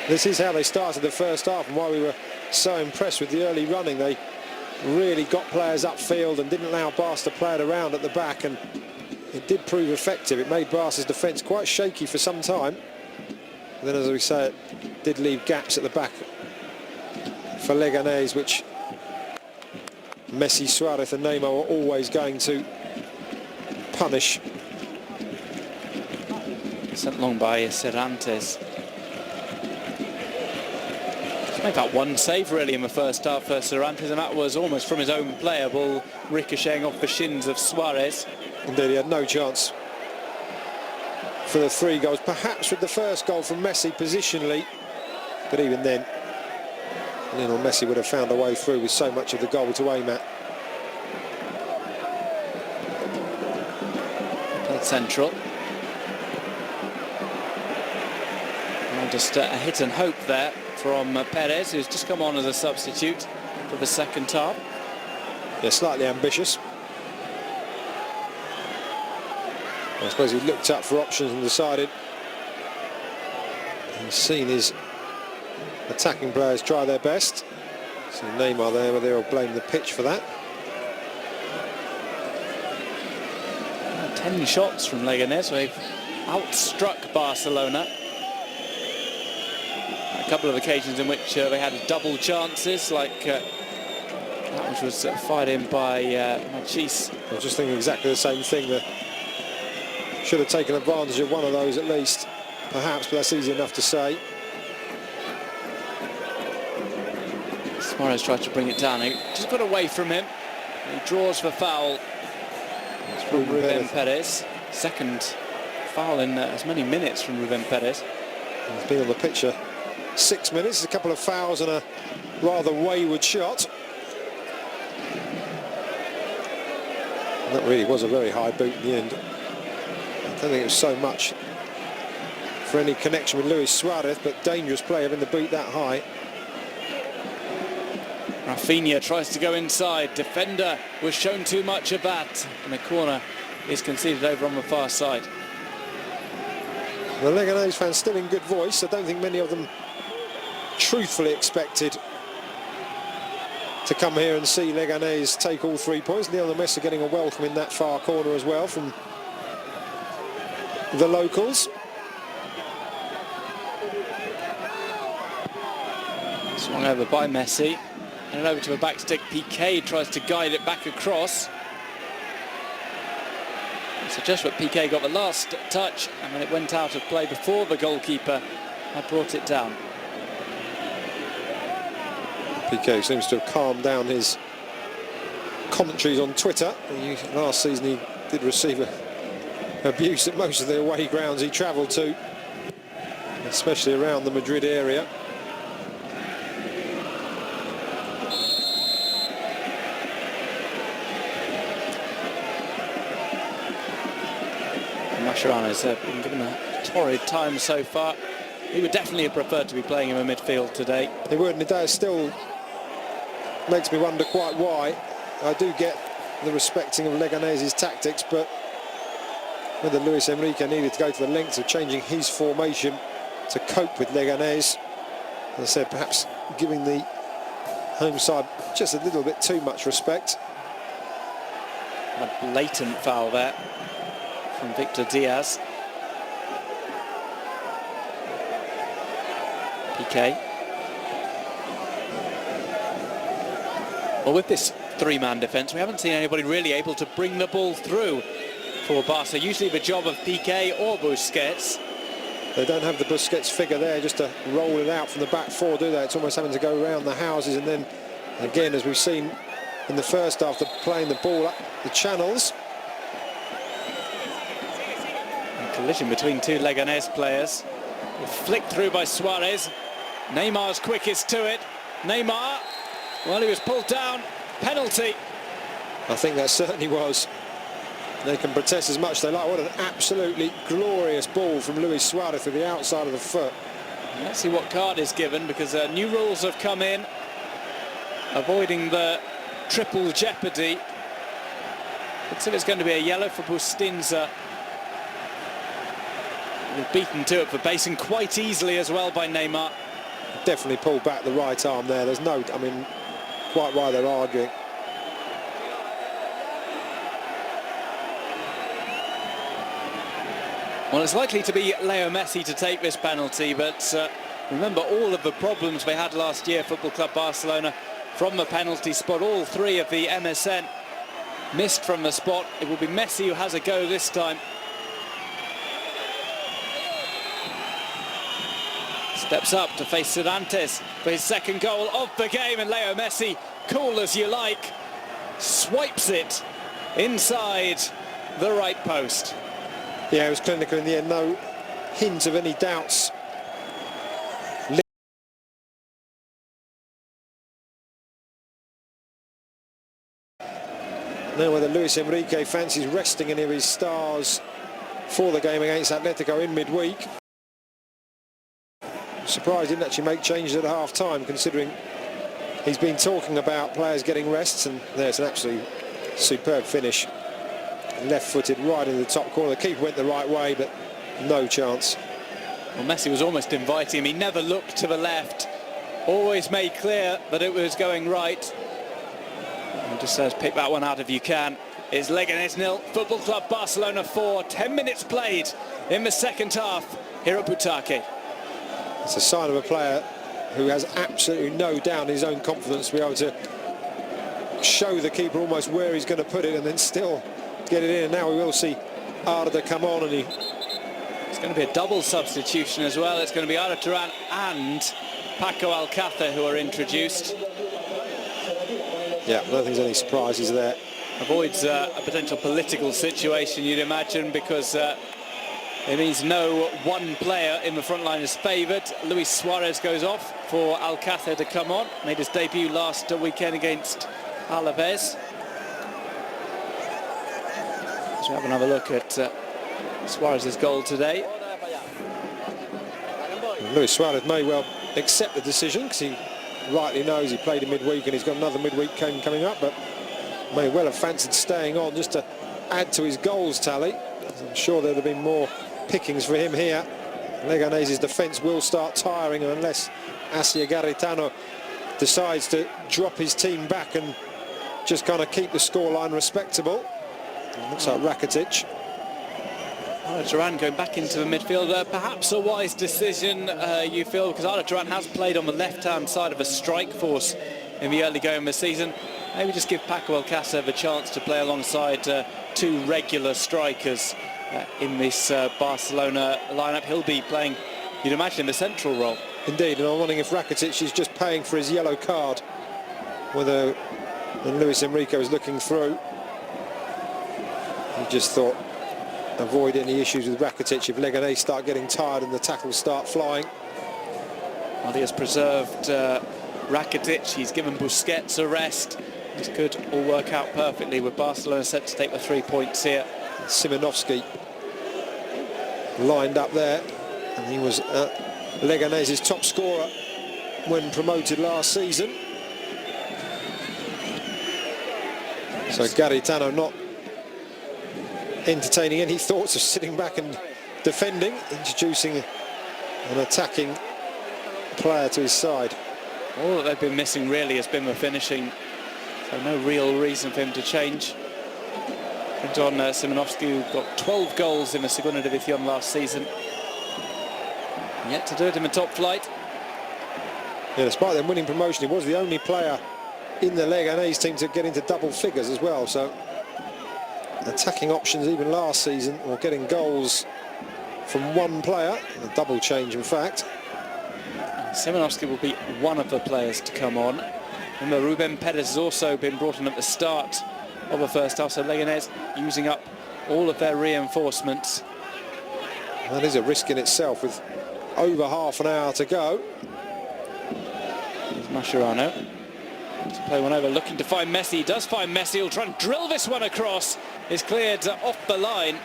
Speaker 18: This is how they started the first half, and why we were so impressed with the early running. They really got players upfield and didn't allow Barca to play it around at the back, and it did prove effective. It made Barca's defence quite shaky for some time. And then, as we say, it did leave gaps at the back for Leganes, which Messi, Suarez and Neymar were always going to punish.
Speaker 17: Sent long by Cervantes. He's made that one save really in the first half for Cervantes, and that was almost from his own player, ball ricocheting off the shins of Suarez.
Speaker 18: Indeed, he had no chance for the 3 goals, perhaps with the first goal from Messi positionally, but even then Lionel Messi would have found a way through with so much of the goal to aim at.
Speaker 17: Played central. And just a hit and hope there from Perez, who's just come on as a substitute for the second half.
Speaker 18: Yeah, slightly ambitious. I suppose he looked up for options and decided He's seen his attacking players try their best. See Neymar there, but they'll blame the pitch for that.
Speaker 17: 10 shots from Leganes. They've outstruck Barcelona. A couple of occasions in which they had double chances, like that which was fired in by Machis.
Speaker 18: I was just thinking exactly the same thing. That should have taken advantage of one of those at least, perhaps, but that's easy enough to say.
Speaker 17: Suarez tried to bring it down. He just got away from him. He draws for foul. It's from Ruben Perez. Second foul in as many minutes from Ruben Perez.
Speaker 18: He's been on the pitch 6 minutes. A couple of fouls and a rather wayward shot. And that really was a very high boot in the end. I don't think it was so much for any connection with Luis Suarez, but dangerous play having the boot that high.
Speaker 17: Rafinha tries to go inside. Defender was shown too much of that, and the corner is conceded over on the far side.
Speaker 18: The Leganes fans still in good voice. I don't think many of them truthfully expected to come here and see Leganes take all 3 points. Lionel Messi getting a welcome in that far corner as well from the locals.
Speaker 17: Swung over by Messi. And over to a back stick. Piqué tries to guide it back across. So just what Piqué got the last touch, and when it went out of play before the goalkeeper had brought it down.
Speaker 18: Piqué seems to have calmed down his commentaries on Twitter. Last season he did receive abuse at most of the away grounds he travelled to, especially around the Madrid area.
Speaker 17: Mascherano has been given a torrid time so far. He would definitely have preferred to be playing him in midfield today.
Speaker 18: He would, and it still makes me wonder quite why. I do get the respecting of Leganes' tactics, but whether Luis Enrique needed to go to the lengths of changing his formation to cope with Leganes, as I said, perhaps giving the home side just a little bit too much respect.
Speaker 17: A blatant foul there from Victor Diaz. Piqué. Well, with this three-man defence, we haven't seen anybody really able to bring the ball through for Barca. Usually the job of Piqué or Busquets.
Speaker 18: They don't have the Busquets figure there just to roll it out from the back four, do they? It's almost having to go around the houses, and then again, as we've seen in the first half, they're playing the ball up the channels.
Speaker 17: A collision between two Leganes players. Flicked through by Suarez. Neymar's quickest to it. Neymar, well, he was pulled down. Penalty.
Speaker 18: I think that certainly was. They can protest as much as they like. What an absolutely glorious ball from Luis Suarez to the outside of the foot.
Speaker 17: Let's see what card is given, because new rules have come in, avoiding the triple jeopardy. Looks like it's going to be a yellow for Bustinza. Beaten to it for basing quite easily as well by Neymar.
Speaker 18: Definitely pulled back the right arm there. There's no, I mean, quite why they're arguing.
Speaker 17: Well, it's likely to be Leo Messi to take this penalty, but remember all of the problems they had last year, Football Club Barcelona, from the penalty spot. All three of the MSN missed from the spot. It will be Messi who has a go this time. Steps up to face Cervantes for his second goal of the game, and Leo Messi, cool as you like, swipes it inside the right post.
Speaker 18: Yeah, it was clinical in the end, no hint of any doubts. Now whether Luis Enrique fancies resting any of his stars for the game against Atletico in midweek. Surprised he didn't actually make changes at half-time, considering he's been talking about players getting rests, and there's an absolutely superb finish. Left-footed right in the top corner. The keeper went the right way, but no chance.
Speaker 17: Well, Messi was almost inviting him. He never looked to the left. Always made clear that it was going right. And just says, pick that one out if you can. It's Leganes 0, Football Club Barcelona 4. 10 minutes played in the second half here at Butake.
Speaker 18: It's a sign of a player who has absolutely no doubt in his own confidence to be able to show the keeper almost where he's going to put it and then still get it in. And now we will see Arda come on, and
Speaker 17: it's going to be a double substitution as well. It's going to be Arda Turan and Paco Alcácer who are introduced.
Speaker 18: Yeah, I don't think there's any surprises there.
Speaker 17: Avoids a potential political situation, you'd imagine, because it means no one player in the front line is favoured. Luis Suarez goes off for Alcácer to come on. Made his debut last weekend against Alaves. Let's have another look at Suarez's goal today.
Speaker 18: Luis Suarez may well accept the decision because he rightly knows he played a midweek and he's got another midweek game coming up, but may well have fancied staying on just to add to his goals tally. I'm sure there'd have been more pickings for him here. Leganes' defence will start tiring unless Asia Garitano decides to drop his team back and just kind of keep the scoreline respectable. It looks like Rakitic.
Speaker 17: Arda Turan going back into the midfield, perhaps a wise decision, you feel, because Arda Turan has played on the left-hand side of a strike force in the early going of the season. Maybe just give Paco Alcácer the chance to play alongside two regular strikers in this Barcelona lineup. He'll be playing, you'd imagine, the central role.
Speaker 18: Indeed, and I'm wondering if Rakitic is just paying for his yellow card, whether when Luis Enrique was looking through, he just thought avoid any issues with Rakitic if Leganes start getting tired and the tackles start flying.
Speaker 17: Well, he has preserved Rakitic. He's given Busquets a rest. This could all work out perfectly with Barcelona set to take the 3 points here.
Speaker 18: Szymanowski lined up there, and he was Leganes' top scorer when promoted last season. So Garitano not entertaining any thoughts of sitting back and defending, introducing an attacking player to his side.
Speaker 17: All that they've been missing really has been the finishing, so no real reason for him to change. Brings on Szymanowski, who got 12 goals in the Segunda División last season. Yet to do it in the top flight.
Speaker 18: Yeah, despite them winning promotion, he was the only player in the Leganes team to get into double figures as well. So attacking options even last season, or getting goals from one player, a double change in fact.
Speaker 17: Szymanowski will be one of the players to come on. Remember, Ruben Perez has also been brought in at the start of the first half, so Leganes using up all of their reinforcements.
Speaker 18: That is a risk in itself with over half an hour to go.
Speaker 17: Here's Mascherano to play one over, looking to find Messi. He does find Messi. He'll try and drill this one across. It's cleared off the line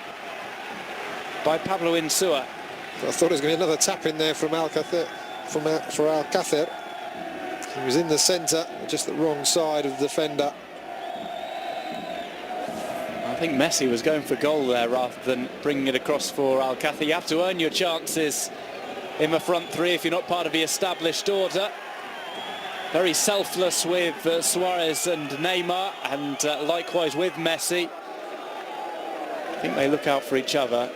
Speaker 17: by Pablo Insua.
Speaker 18: I thought it was going to be another tap in there from Alcácer, for Alcácer. He was in the centre, just the wrong side of the defender.
Speaker 17: I think Messi was going for goal there rather than bringing it across for Alcácer. You have to earn your chances in the front three if you're not part of the established order. Very selfless with Suarez and Neymar, and likewise with Messi. I think they look out for each other.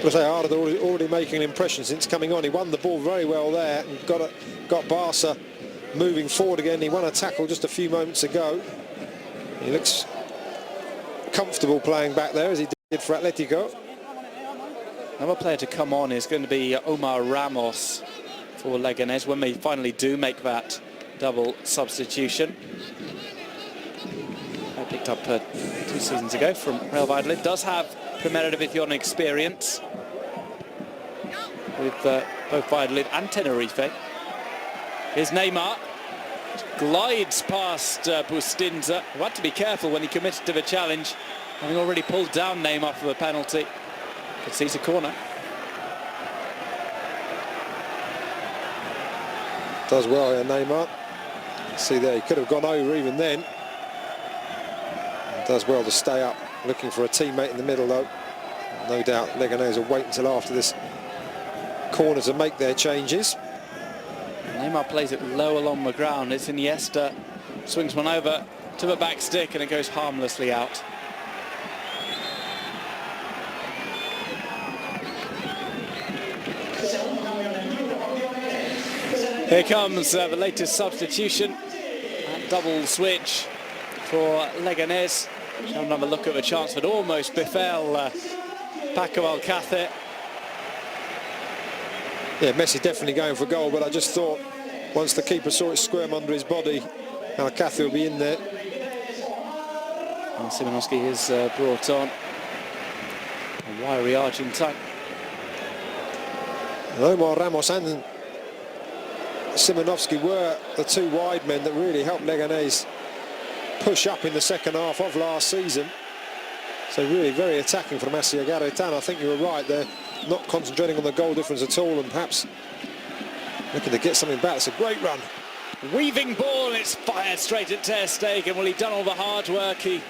Speaker 18: But they are already making an impression since coming on. He won the ball very well there and got Barca moving forward again. He won a tackle just a few moments ago. He looks comfortable playing back there, as he did for Atletico.
Speaker 17: Another player to come on is going to be Omar Ramos for Leganes when they finally do make that double substitution. I picked up 2 seasons ago from Real Valladolid. Does have Primera División experience with both Valladolid and Tenerife. Here's Neymar. Glides past Bustinza, who had to be careful when he committed to the challenge, having already pulled down Neymar for the penalty. But sees a corner.
Speaker 18: Does well here, Neymar. See there, he could have gone over even then. Does well to stay up, looking for a teammate in the middle though. No doubt Leganes will wait until after this corner to make their changes.
Speaker 17: Neymar plays it low along the ground. It's Iniesta. Swings one over to the back stick and it goes harmlessly out. Here comes the latest substitution. That double switch for Leganes. Shall have a look at the chance that almost befell Paco Alcácer.
Speaker 18: Yeah, Messi definitely going for goal, but I just thought once the keeper saw it squirm under his body, Alcácer will be in there.
Speaker 17: And Szymanowski is brought on. A wiry Argentine.
Speaker 18: Omar Ramos and Szymanowski were the two wide men that really helped Leganes push up in the second half of last season. So really very attacking from Asia Garetano. I think you were right, they're not concentrating on the goal difference at all and perhaps looking to get something back. It's a great run.
Speaker 17: Weaving ball, it's fired straight at Ter Stegen. Well, he'd done all the hard work. He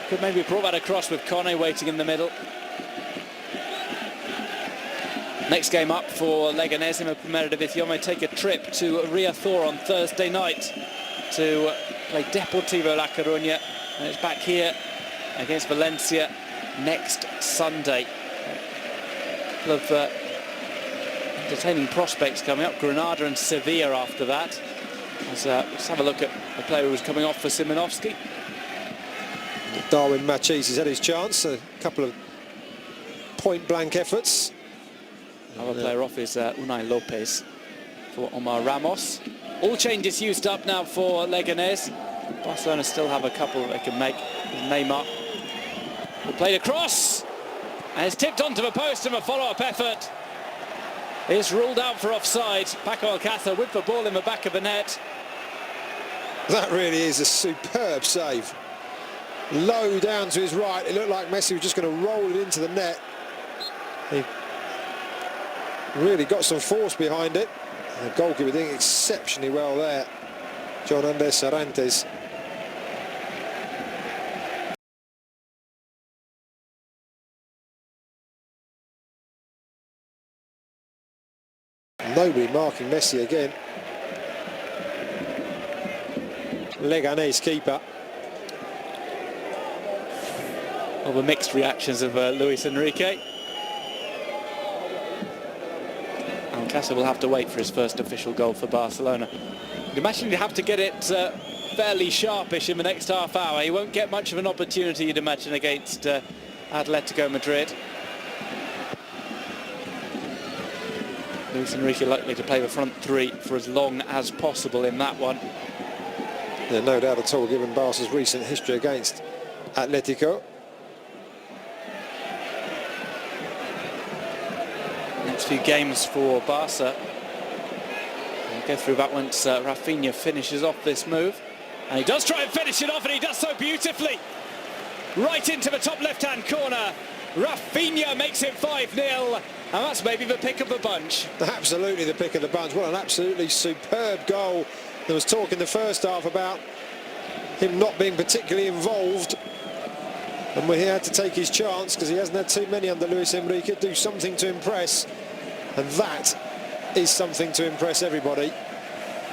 Speaker 17: could maybe have brought that across with Kone waiting in the middle. Next game up for Leganes in the Primera División. They take a trip to Riazor on Thursday night to play Deportivo La Coruña, and it's back here against Valencia next Sunday. A couple of entertaining prospects coming up. Granada and Sevilla after that. Let's have a look at the player who was coming off for Szymanowski.
Speaker 18: Darwin Machis has had his chance. A couple of point-blank efforts.
Speaker 17: Another player off is Unai Lopez for Omar Ramos. All changes used up now for Leganes. Barcelona still have a couple that they can make. Neymar will play across, and it's tipped onto the post, and a follow-up effort is ruled out for offside. Paco Alcácer with the ball in the back of the net.
Speaker 18: That really is a superb save. Low down to his right. It looked like Messi was just going to roll it into the net. He really got some force behind it. The goalkeeper doing exceptionally well there, John Andres Sarantes. Nobody marking Messi again. Leganes keeper.
Speaker 17: Well, the mixed reactions of Luis Enrique. Alcácer will have to wait for his first official goal for Barcelona. You'd imagine he'd have to get it fairly sharpish in the next half hour. He won't get much of an opportunity, you'd imagine, against Atletico Madrid. Luis Enrique likely to play the front three for as long as possible in that one.
Speaker 18: Yeah, no doubt at all, given Barca's recent history against Atletico.
Speaker 17: Next few games for Barca. We'll go through that once Rafinha finishes off this move. And he does try and finish it off, and he does so beautifully. Right into the top left-hand corner. Rafinha makes it 5-0. And that's maybe the pick of the bunch.
Speaker 18: Absolutely the pick of the bunch. What an absolutely superb goal. There was talk in the first half about him not being particularly involved. And he had to take his chance because he hasn't had too many under Luis Enrique. Do something to impress. And that is something to impress everybody.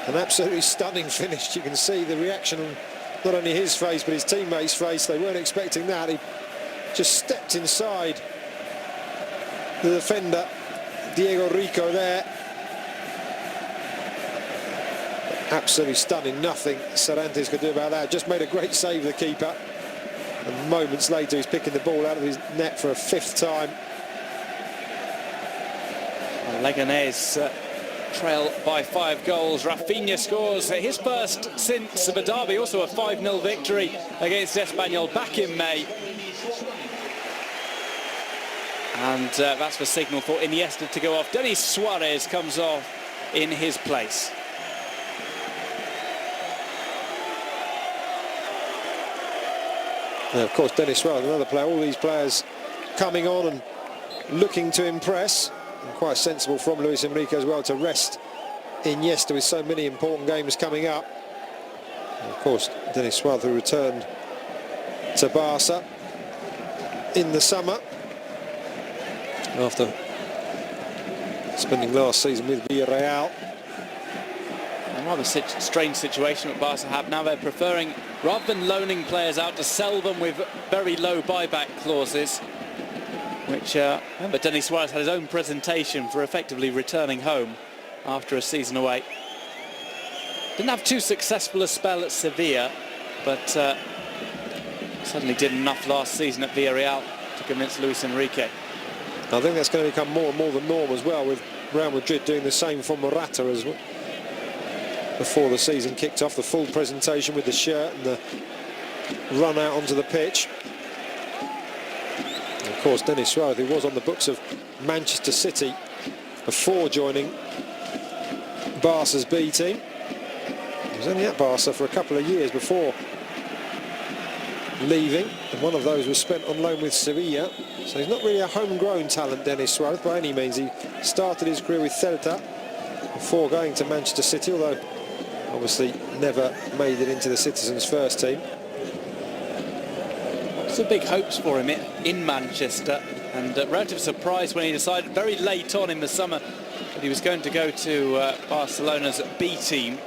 Speaker 18: An absolutely stunning finish. You can see the reaction on not only his face but his teammates' face. They weren't expecting that. He just stepped inside the defender, Diego Rico, there. Absolutely stunning. Nothing Sarantes could do about that. Just made a great save, the keeper. And moments later, he's picking the ball out of his net for a fifth time.
Speaker 17: Leganes trail by 5 goals. Rafinha scores his first since the derby. Also a 5-0 victory against Espanyol back in May. And that's the signal for Iniesta to go off. Denis Suarez comes off in his place.
Speaker 18: And of course, Denis Suarez, another player. All these players coming on and looking to impress. And quite sensible from Luis Enrique as well to rest Iniesta with so many important games coming up. And of course, Denis Suarez, who returned to Barca in the summer after spending last season with Villarreal.
Speaker 17: A rather strange situation that Barca have now. They're preferring, rather than loaning players out, to sell them with very low buyback clauses, which, remember, Denis Suarez had his own presentation for effectively returning home after a season away. Didn't have too successful a spell at Sevilla, but certainly did enough last season at Villarreal to convince Luis Enrique.
Speaker 18: I think that's going to become more and more the norm as well, with Real Madrid doing the same for Morata as well. Before the season kicked off, the full presentation with the shirt and the run out onto the pitch. And of course, Denis Suarez, who was on the books of Manchester City before joining Barca's B team. He was only at Barca for a couple of years before leaving, and one of those was spent on loan with Sevilla. So he's not really a homegrown talent, Denis Suarez, by any means. He started his career with Celta before going to Manchester City, although obviously never made it into the citizens' first team.
Speaker 17: Lots of big hopes for him in Manchester, and relative surprise when he decided very late on in the summer that he was going to go to Barcelona's B team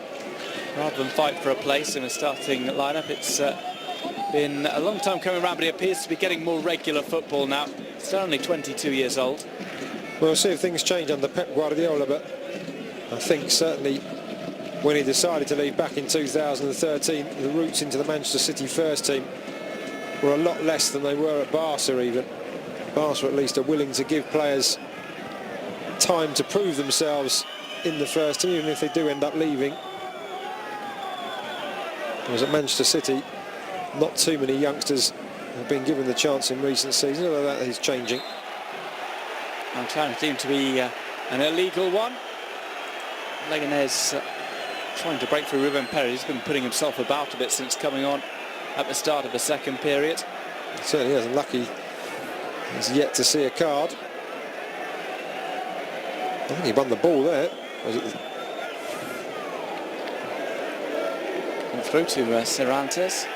Speaker 17: rather than fight for a place in a starting lineup. It's been a long time coming around, but he appears to be getting more regular football now. Still only 22 years old.
Speaker 18: We'll see if things change under Pep Guardiola, but I think certainly when he decided to leave back in 2013, the routes into the Manchester City first team were a lot less than they were at Barca even. Barca at least are willing to give players time to prove themselves in the first team, even if they do end up leaving. Whereas at Manchester City, not too many youngsters have been given the chance in recent seasons, although that is changing.
Speaker 17: I'm trying to seem to be an illegal one. Leganes trying to break through Ruben Perez. He's been putting himself about a bit since coming on at the start of the second period.
Speaker 18: He certainly is, and lucky he's yet to see a card. I think he won the ball there. Was it
Speaker 17: through to Cervantes.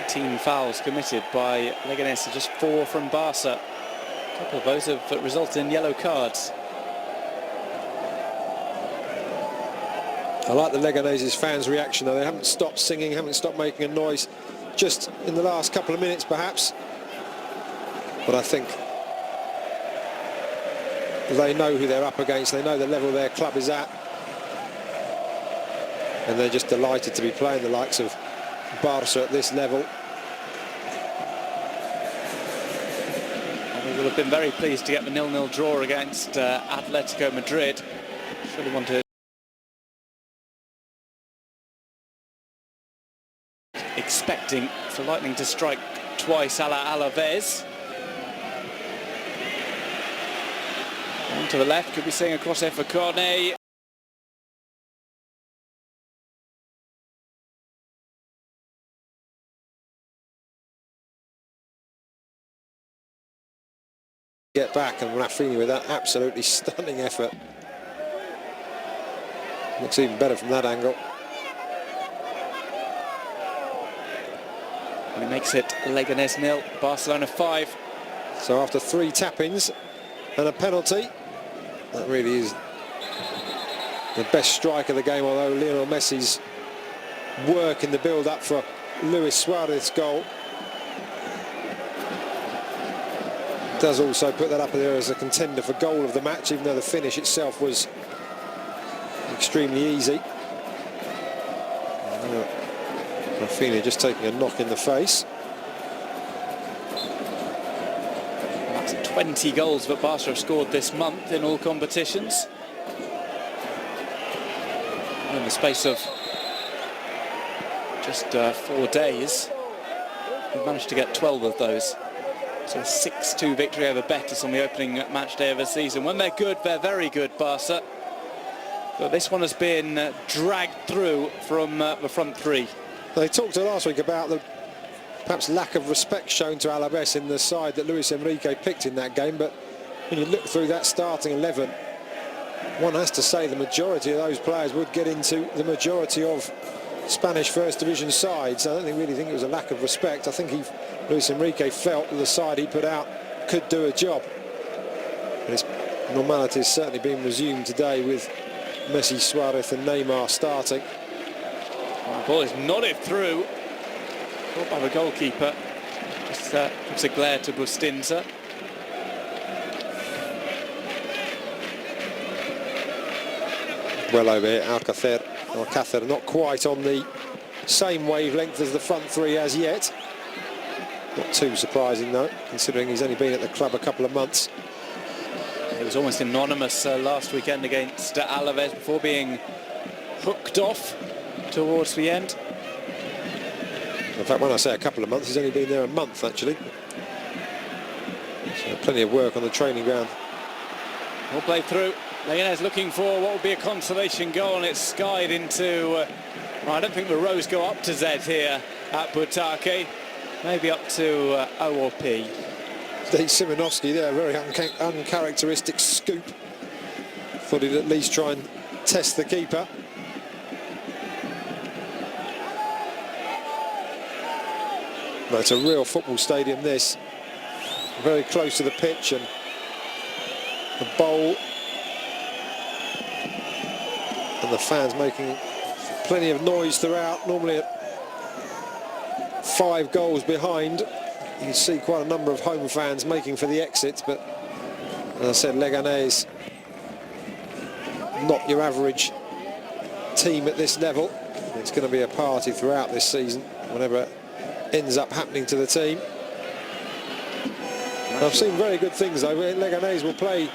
Speaker 17: 18 fouls committed by Leganes, just 4 from Barca. A couple of those have resulted in yellow cards.
Speaker 18: I like the Leganes' fans' reaction, though. They haven't stopped singing, haven't stopped making a noise, just in the last couple of minutes, perhaps. But I think they know who they're up against. They know the level their club is at. And they're just delighted to be playing the likes of Barca at this level.
Speaker 17: And we will have been very pleased to get the 0-0 draw against Atletico Madrid. Really wanted expecting for Lightning to strike twice a la Alaves. On to the left, could be seeing a crosshair for Cornet.
Speaker 18: Get back, and Rafinha with that absolutely stunning effort. Looks even better from that angle.
Speaker 17: And he makes it Leganes 0, Barcelona 5.
Speaker 18: So after 3 tap-ins and a penalty, that really is the best strike of the game, although Lionel Messi's work in the build-up for Luis Suarez's goal does also put that up there as a contender for goal of the match, even though the finish itself was extremely easy. Rafinha just taking a knock in the face.
Speaker 17: That's 20 goals that Barca have scored this month in all competitions. In the space of just 4 days, we've managed to get 12 of those. So a 6-2 victory over Betis on the opening match day of the season. When they're good, they're very good, Barca. But this one has been dragged through from the front 3.
Speaker 18: They talked last week about the perhaps lack of respect shown to Alaves in the side that Luis Enrique picked in that game. But when you look through that starting 11, one has to say the majority of those players would get into the majority of Spanish First Division sides. I don't really think it was a lack of respect. I think Luis Enrique felt that the side he put out could do a job. And it's Normality has certainly been resumed today with Messi, Suarez and Neymar starting.
Speaker 17: The ball is nodded through. Caught by the goalkeeper. Just gives a glare to Bustinza.
Speaker 18: Well over here, Alcácer not quite on the same wavelength as the front three as yet. Not too surprising though, considering he's only been at the club a couple of months.
Speaker 17: He was almost anonymous last weekend against Alaves before being hooked off towards the end.
Speaker 18: In fact, when I say a couple of months, he's only been there a month actually. So plenty of work on the training ground.
Speaker 17: We'll play through. Leganes looking for what would be a consolation goal, and it's skied into... well, I don't think the rows go up to Z here at Butake. Maybe up to O or P.
Speaker 18: Dave Simonovsky there, a very uncharacteristic scoop. Thought he'd at least try and test the keeper. No, it's a real football stadium this. Very close to the pitch, and the bowl and the fans making plenty of noise throughout. Normally at 5 goals behind, you see quite a number of home fans making for the exits, but as I said, Leganes not your average team at this level. It's going to be a party throughout this season whenever it ends up happening to the team. I've seen very good things though. Leganes will play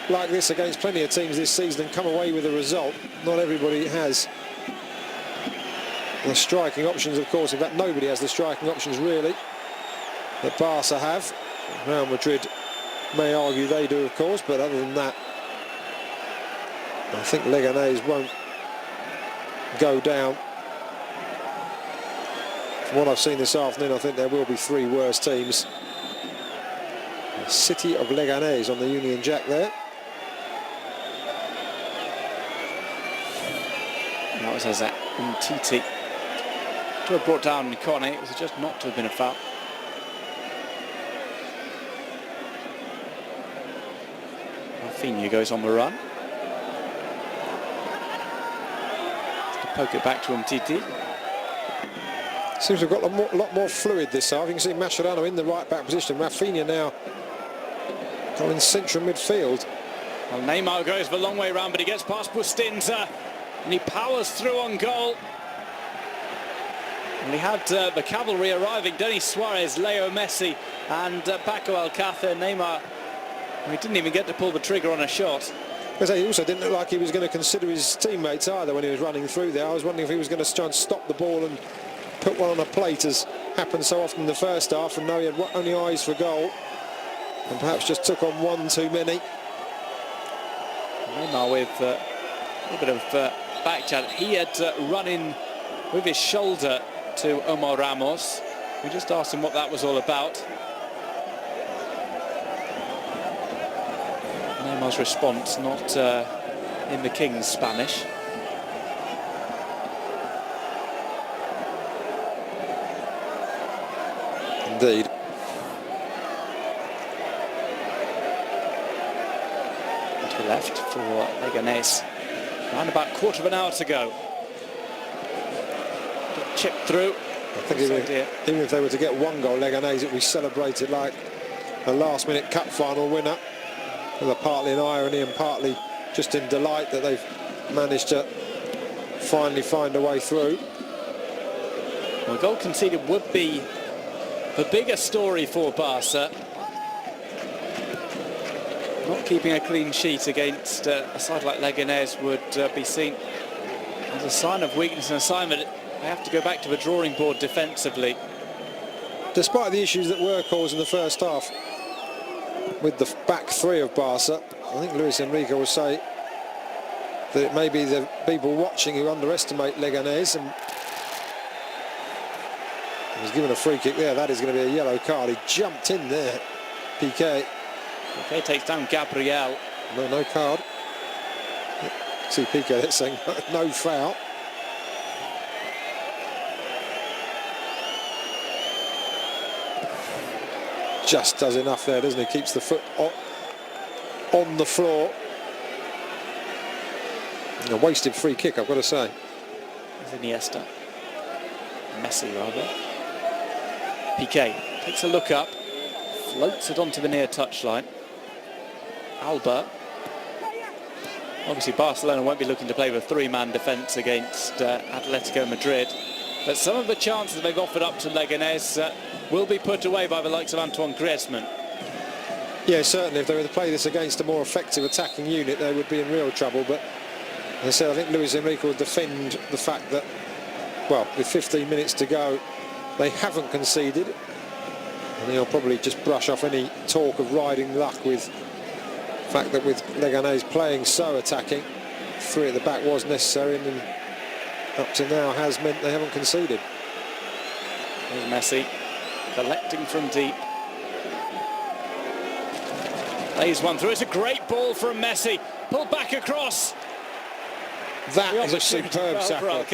Speaker 18: like this against plenty of teams this season and come away with a result. Not everybody has the striking options, of course. In fact, nobody has the striking options really that Barca have. Real Madrid may argue they do, of course, but other than that, I think Leganes won't go down. From what I've seen this afternoon, I think there will be 3 worse teams. The city of Leganes on the Union Jack there.
Speaker 17: That was as Titi to have brought down Connie. It was just not to have been a foul. Rafinha goes on the run. To poke it back to Titi.
Speaker 18: Seems we've got a lot more fluid this half. You can see Mascherano in the right back position. Rafinha now going central midfield.
Speaker 17: Well, Neymar goes the long way round, but he gets past Bustinza and he powers through on goal. And he had the cavalry arriving: Denis Suarez, Leo Messi and Paco Alcácer. Neymar, he didn't even get to pull the trigger on a shot.
Speaker 18: He also didn't look like he was going to consider his teammates either when he was running through there. I was wondering if he was going to try and stop the ball and put one on a plate, as happened so often in the first half, and no, he had only eyes for goal and perhaps just took on one too many.
Speaker 17: Neymar with a little bit of back chat. He had run in with his shoulder to Omar Ramos. We just asked him what that was all about. Neymar's response not in the King's Spanish.
Speaker 18: Indeed.
Speaker 17: To the left for Leganes. Around about a quarter of an hour to go. Chipped through.
Speaker 18: I think even if they were to get 1 goal, Leganes, it would be celebrated like a last-minute cup final winner. Whether partly in irony and partly just in delight that they've managed to finally find a way through.
Speaker 17: Well, a goal conceded would be the bigger story for Barca. Not keeping a clean sheet against a side like Leganes would be seen as a sign of weakness and a sign that they have to go back to the drawing board defensively.
Speaker 18: Despite the issues that were caused in the first half with the back 3 of Barca, I think Luis Enrique will say that it may be the people watching who underestimate Leganes, and he was given a free kick there. That is going to be a yellow card. He jumped in there, Piqué.
Speaker 17: Piqué takes down Gabriel.
Speaker 18: No card. See Piqué there saying no foul. Just does enough there, doesn't he? Keeps the foot on the floor. A wasted free kick, I've got to say.
Speaker 17: It's Iniesta. Messi, rather. Piqué takes a look up, floats it onto the near touchline. Alba. Obviously, Barcelona won't be looking to play with a three-man defence against Atletico Madrid. But some of the chances they've offered up to Leganes will be put away by the likes of Antoine Griezmann.
Speaker 18: Yeah, certainly. If they were to play this against a more effective attacking unit, they would be in real trouble. But as I said, I think Luis Enrique will defend the fact that, well, with 15 minutes to go, they haven't conceded. And he'll probably just brush off any talk of riding luck with the fact that with Leganes playing so attacking, 3 at the back was necessary, and up to now has meant they haven't conceded.
Speaker 17: There's Messi collecting from deep. Plays one through. It's a great ball from Messi. Pulled back across.
Speaker 18: That is a superb tackle.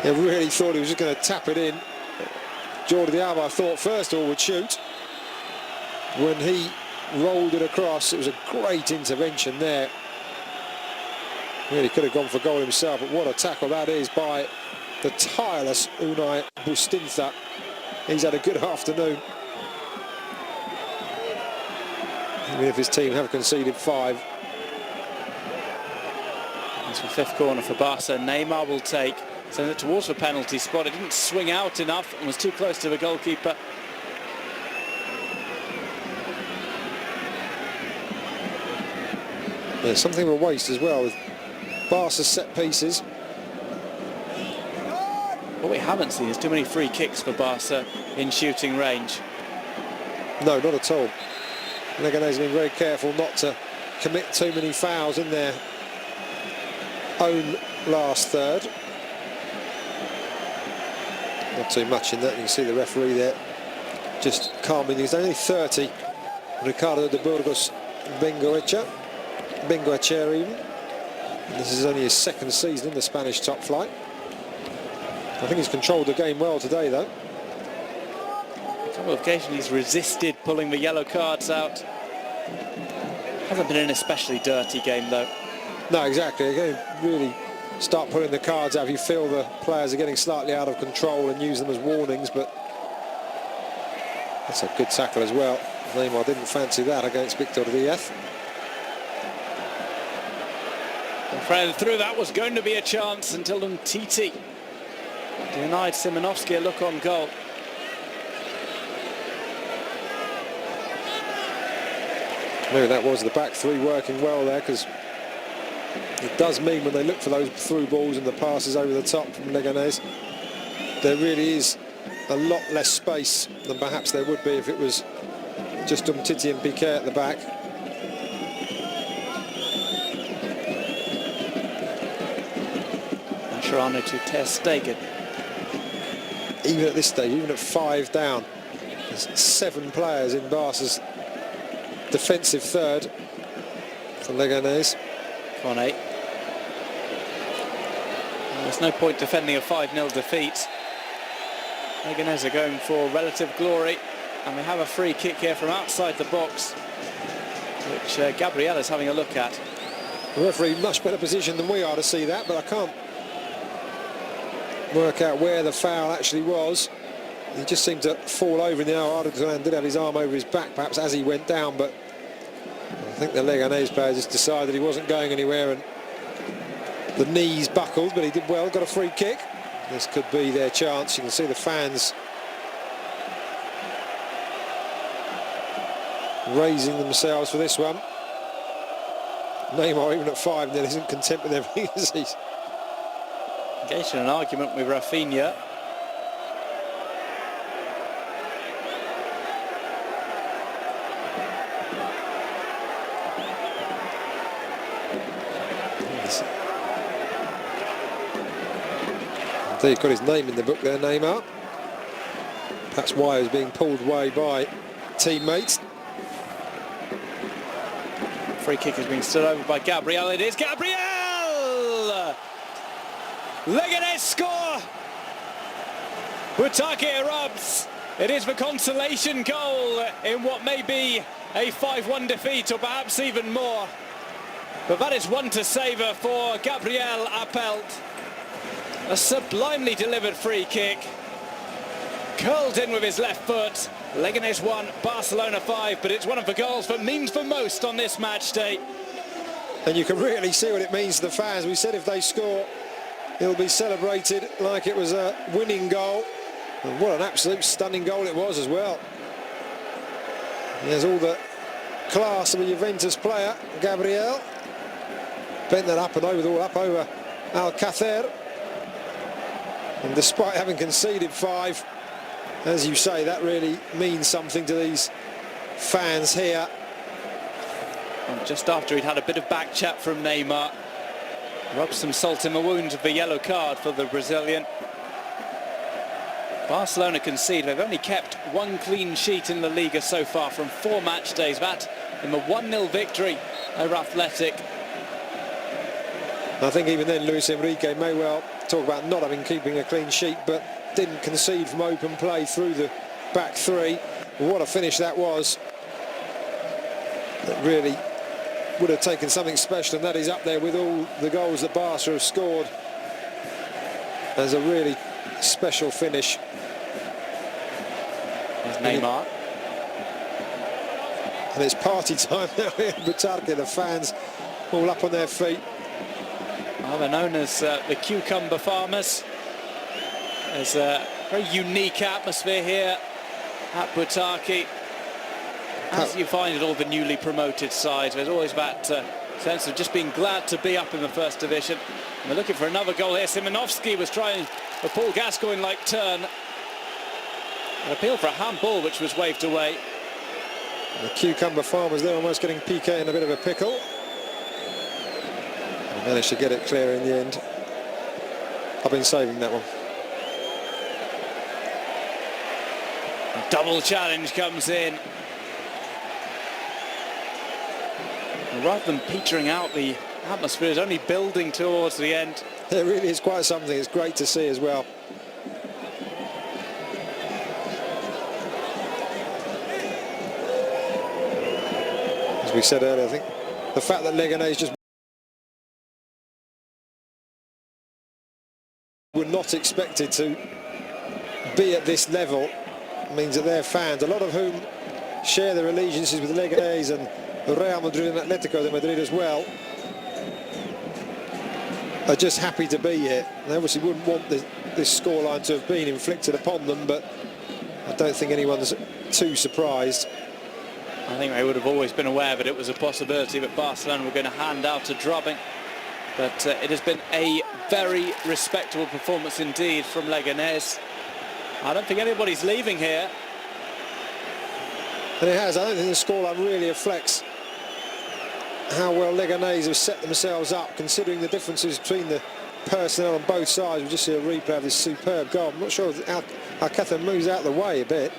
Speaker 18: He really thought he was just going to tap it in. Jordi Alba, I thought first of all would shoot. When he rolled it across, it was a great intervention there. Really could have gone for goal himself, but what a tackle that is by the tireless Unai Bustinza. He's had a good afternoon. Even if his team have conceded 5.
Speaker 17: It's the 5th corner for Barca. Neymar will take, send it towards the penalty spot. It didn't swing out enough and was too close to the goalkeeper.
Speaker 18: Yeah, something of a waste as well with Barca's set pieces.
Speaker 17: What we haven't seen is too many free kicks for Barca in shooting range.
Speaker 18: No, not at all. Leganes have been very careful not to commit too many fouls in their own last third. Not too much in that. You can see the referee there just calming. He's only 30. Ricardo de Burgos Bengoechea even. And this is only his 2nd season in the Spanish top flight. I think he's controlled the game well today, though.
Speaker 17: A couple of occasions he's resisted pulling the yellow cards out. Hasn't been an especially dirty game, though.
Speaker 18: No, exactly. Again, really start pulling the cards out if you feel the players are getting slightly out of control and use them as warnings, but that's a good tackle as well. Neymar didn't fancy that against Victor Díaz.
Speaker 17: And through that was going to be a chance until Umtiti denied Simonovsky a look on goal.
Speaker 18: Maybe that was the back 3 working well there, because it does mean when they look for those through balls and the passes over the top from Leganes, there really is a lot less space than perhaps there would be if it was just Umtiti and Piqué at the back.
Speaker 17: Mascherano to Ter Stegen.
Speaker 18: Even at this stage, even at 5 down, there's 7 players in Barca's defensive third for Leganes.
Speaker 17: Kone. There's no point defending a 5-0 defeat. Leganes are going for relative glory, and they have a free kick here from outside the box, which Gabriel is having a look at.
Speaker 18: The referee much better position than we are to see that, but I can't work out where the foul actually was. He just seemed to fall over in the air. Ardogan did have his arm over his back perhaps as he went down, but I think the Leganes player just decided he wasn't going anywhere and the knees buckled, but he did well, got a free kick. This could be their chance. You can see the fans raising themselves for this one. Neymar, even at 5, then isn't content with everything, is he?
Speaker 17: Engaged in an argument with Rafinha.
Speaker 18: Indeed, got his name in the book there, Neymar. That's why he was being pulled away by teammates.
Speaker 17: Free kick has been stood over by Gabriel. It is Gabriel! Leganes score! Butake erupts It is the consolation goal in what may be a 5-1 defeat, or perhaps even more. But that is one to savour for Gabriel Appelt. A sublimely delivered free kick. Curled in with his left foot. Leganes 1, Barcelona 5, but it's one of the goals that means the most on this match day.
Speaker 18: And you can really see what it means to the fans. We said if they score, it'll be celebrated like it was a winning goal. And what an absolute stunning goal it was as well. He has all the class of a Juventus player, Gabriel. Bent that up and over the wall, up over Alcácer. And despite having conceded 5, as you say, that really means something to these fans here.
Speaker 17: And just after he'd had a bit of back chat from Neymar, rubbed some salt in the wound of the yellow card for the Brazilian. Barcelona concede. They've only kept 1 clean sheet in La Liga so far from 4 match days. That in the 1-0 victory over Athletic.
Speaker 18: I think even then Luis Enrique may well talk about not keeping a clean sheet, but didn't concede from open play through the back 3. What a finish that was. That really would have taken something special, and that is up there with all the goals that Barca have scored as a really special finish.
Speaker 17: There's Neymar.
Speaker 18: And it's party time now here in Butarque. The fans all up on their feet.
Speaker 17: Well, they're known as the Cucumber Farmers. There's a very unique atmosphere here at Butarque. As you find at all the newly promoted sides, there's always that sense of just being glad to be up in the first division. And they're looking for another goal here. Simonovsky was trying a Paul Gascoigne-like turn. An appeal for a handball, which was waved away.
Speaker 18: The Cucumber Farmers, they're almost getting Piqué in a bit of a pickle. They managed to get it clear in the end. I've been saving that one.
Speaker 17: A double challenge comes in. And rather than petering out, the atmosphere is only building towards the end.
Speaker 18: It really is quite something. It's great to see as well. As we said earlier, I think the fact that Leganes just were not expected to be at this level means that their fans, a lot of whom share their allegiances with Leganes and Real Madrid and Atletico de Madrid as well, are just happy to be here. They obviously wouldn't want this scoreline to have been inflicted upon them, but I don't think anyone's too surprised.
Speaker 17: I think they would have always been aware that it was a possibility that Barcelona were going to hand out a drubbing. But it has been a very respectable performance indeed from Leganes. I don't think anybody's leaving here.
Speaker 18: And it has. I don't think the scoreline really reflects how well Leganes have set themselves up, considering the differences between the personnel on both sides. We'll just see a replay of this superb goal. I'm not sure if Alcácer moves out of the way a bit.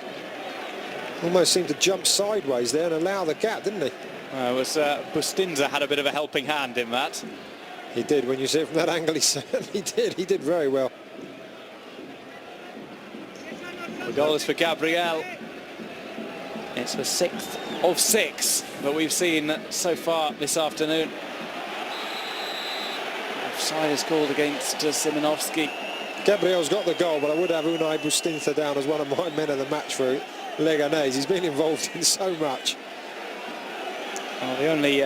Speaker 18: Almost seemed to jump sideways there and allow the gap, didn't he?
Speaker 17: It was Bustinza had a bit of a helping hand in that.
Speaker 18: He did. When you see it from that angle, he certainly did. He did very well.
Speaker 17: The goal is for Gabriel. It's the 6th of 6 that we've seen so far this afternoon. Offside is called against Simonovsky.
Speaker 18: Gabriel's got the goal, but I would have Unai Bustinza down as one of my men of the match for Leganes. He's been involved in so much.
Speaker 17: Oh, the only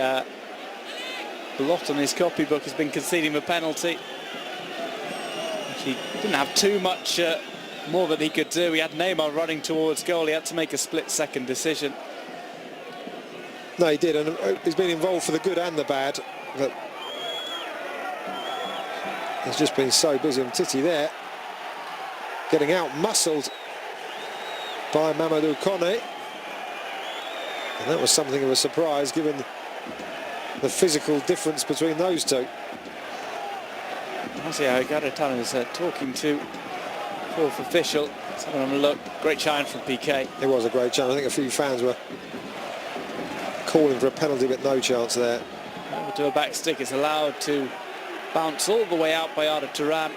Speaker 17: blot on his copybook has been conceding the penalty. He didn't have too much more that he could do. He had Neymar running towards goal. He had to make a split-second decision.
Speaker 18: No, he did, and he's been involved for the good and the bad. But he's just been so busy. And Titi there, getting out-muscled by Mamadou Kone. And that was something of a surprise, given the physical difference between those two.
Speaker 17: Masio Garetano is talking to fourth official. Let's have a look. Great challenge from Piqué.
Speaker 18: It was a great challenge. I think a few fans were calling for a penalty, but no chance there.
Speaker 17: Over to a back stick. It's allowed to bounce all the way out by Arda Turan.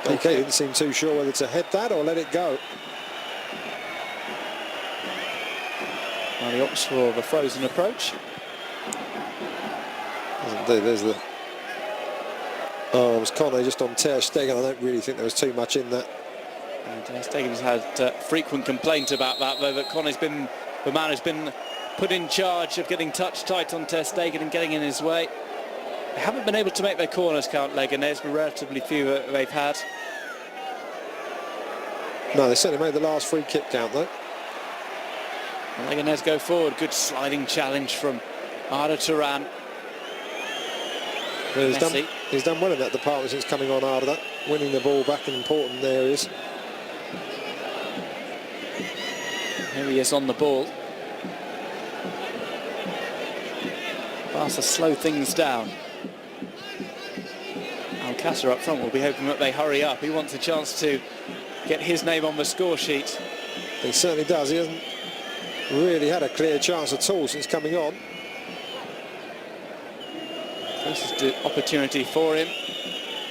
Speaker 18: Piqué didn't seem too sure whether to head that or let it go.
Speaker 17: Well, he opts for the frozen approach.
Speaker 18: Doesn't do, there's the arms. Conte just on Ter Stegen. I don't really think there was too much in that.
Speaker 17: And Ter Stegen's had frequent complaints about that, though, that Conte's been the man who's been put in charge of getting touch tight on Ter Stegen and getting in his way. They haven't been able to make their corners count, Leganes, but relatively few they've had.
Speaker 18: No, they certainly made the last free kick count, though.
Speaker 17: And Leganes go forward. Good sliding challenge from Arda Turan.
Speaker 18: Well, he's done well in that department since coming on, Arda, winning the ball back in important areas.
Speaker 17: Here he is on the ball. Barca slow things down. Alcácer up front will be hoping that they hurry up. He wants a chance to get his name on the score sheet.
Speaker 18: He certainly does. He hasn't really had a clear chance at all since coming on.
Speaker 17: Closest opportunity for him.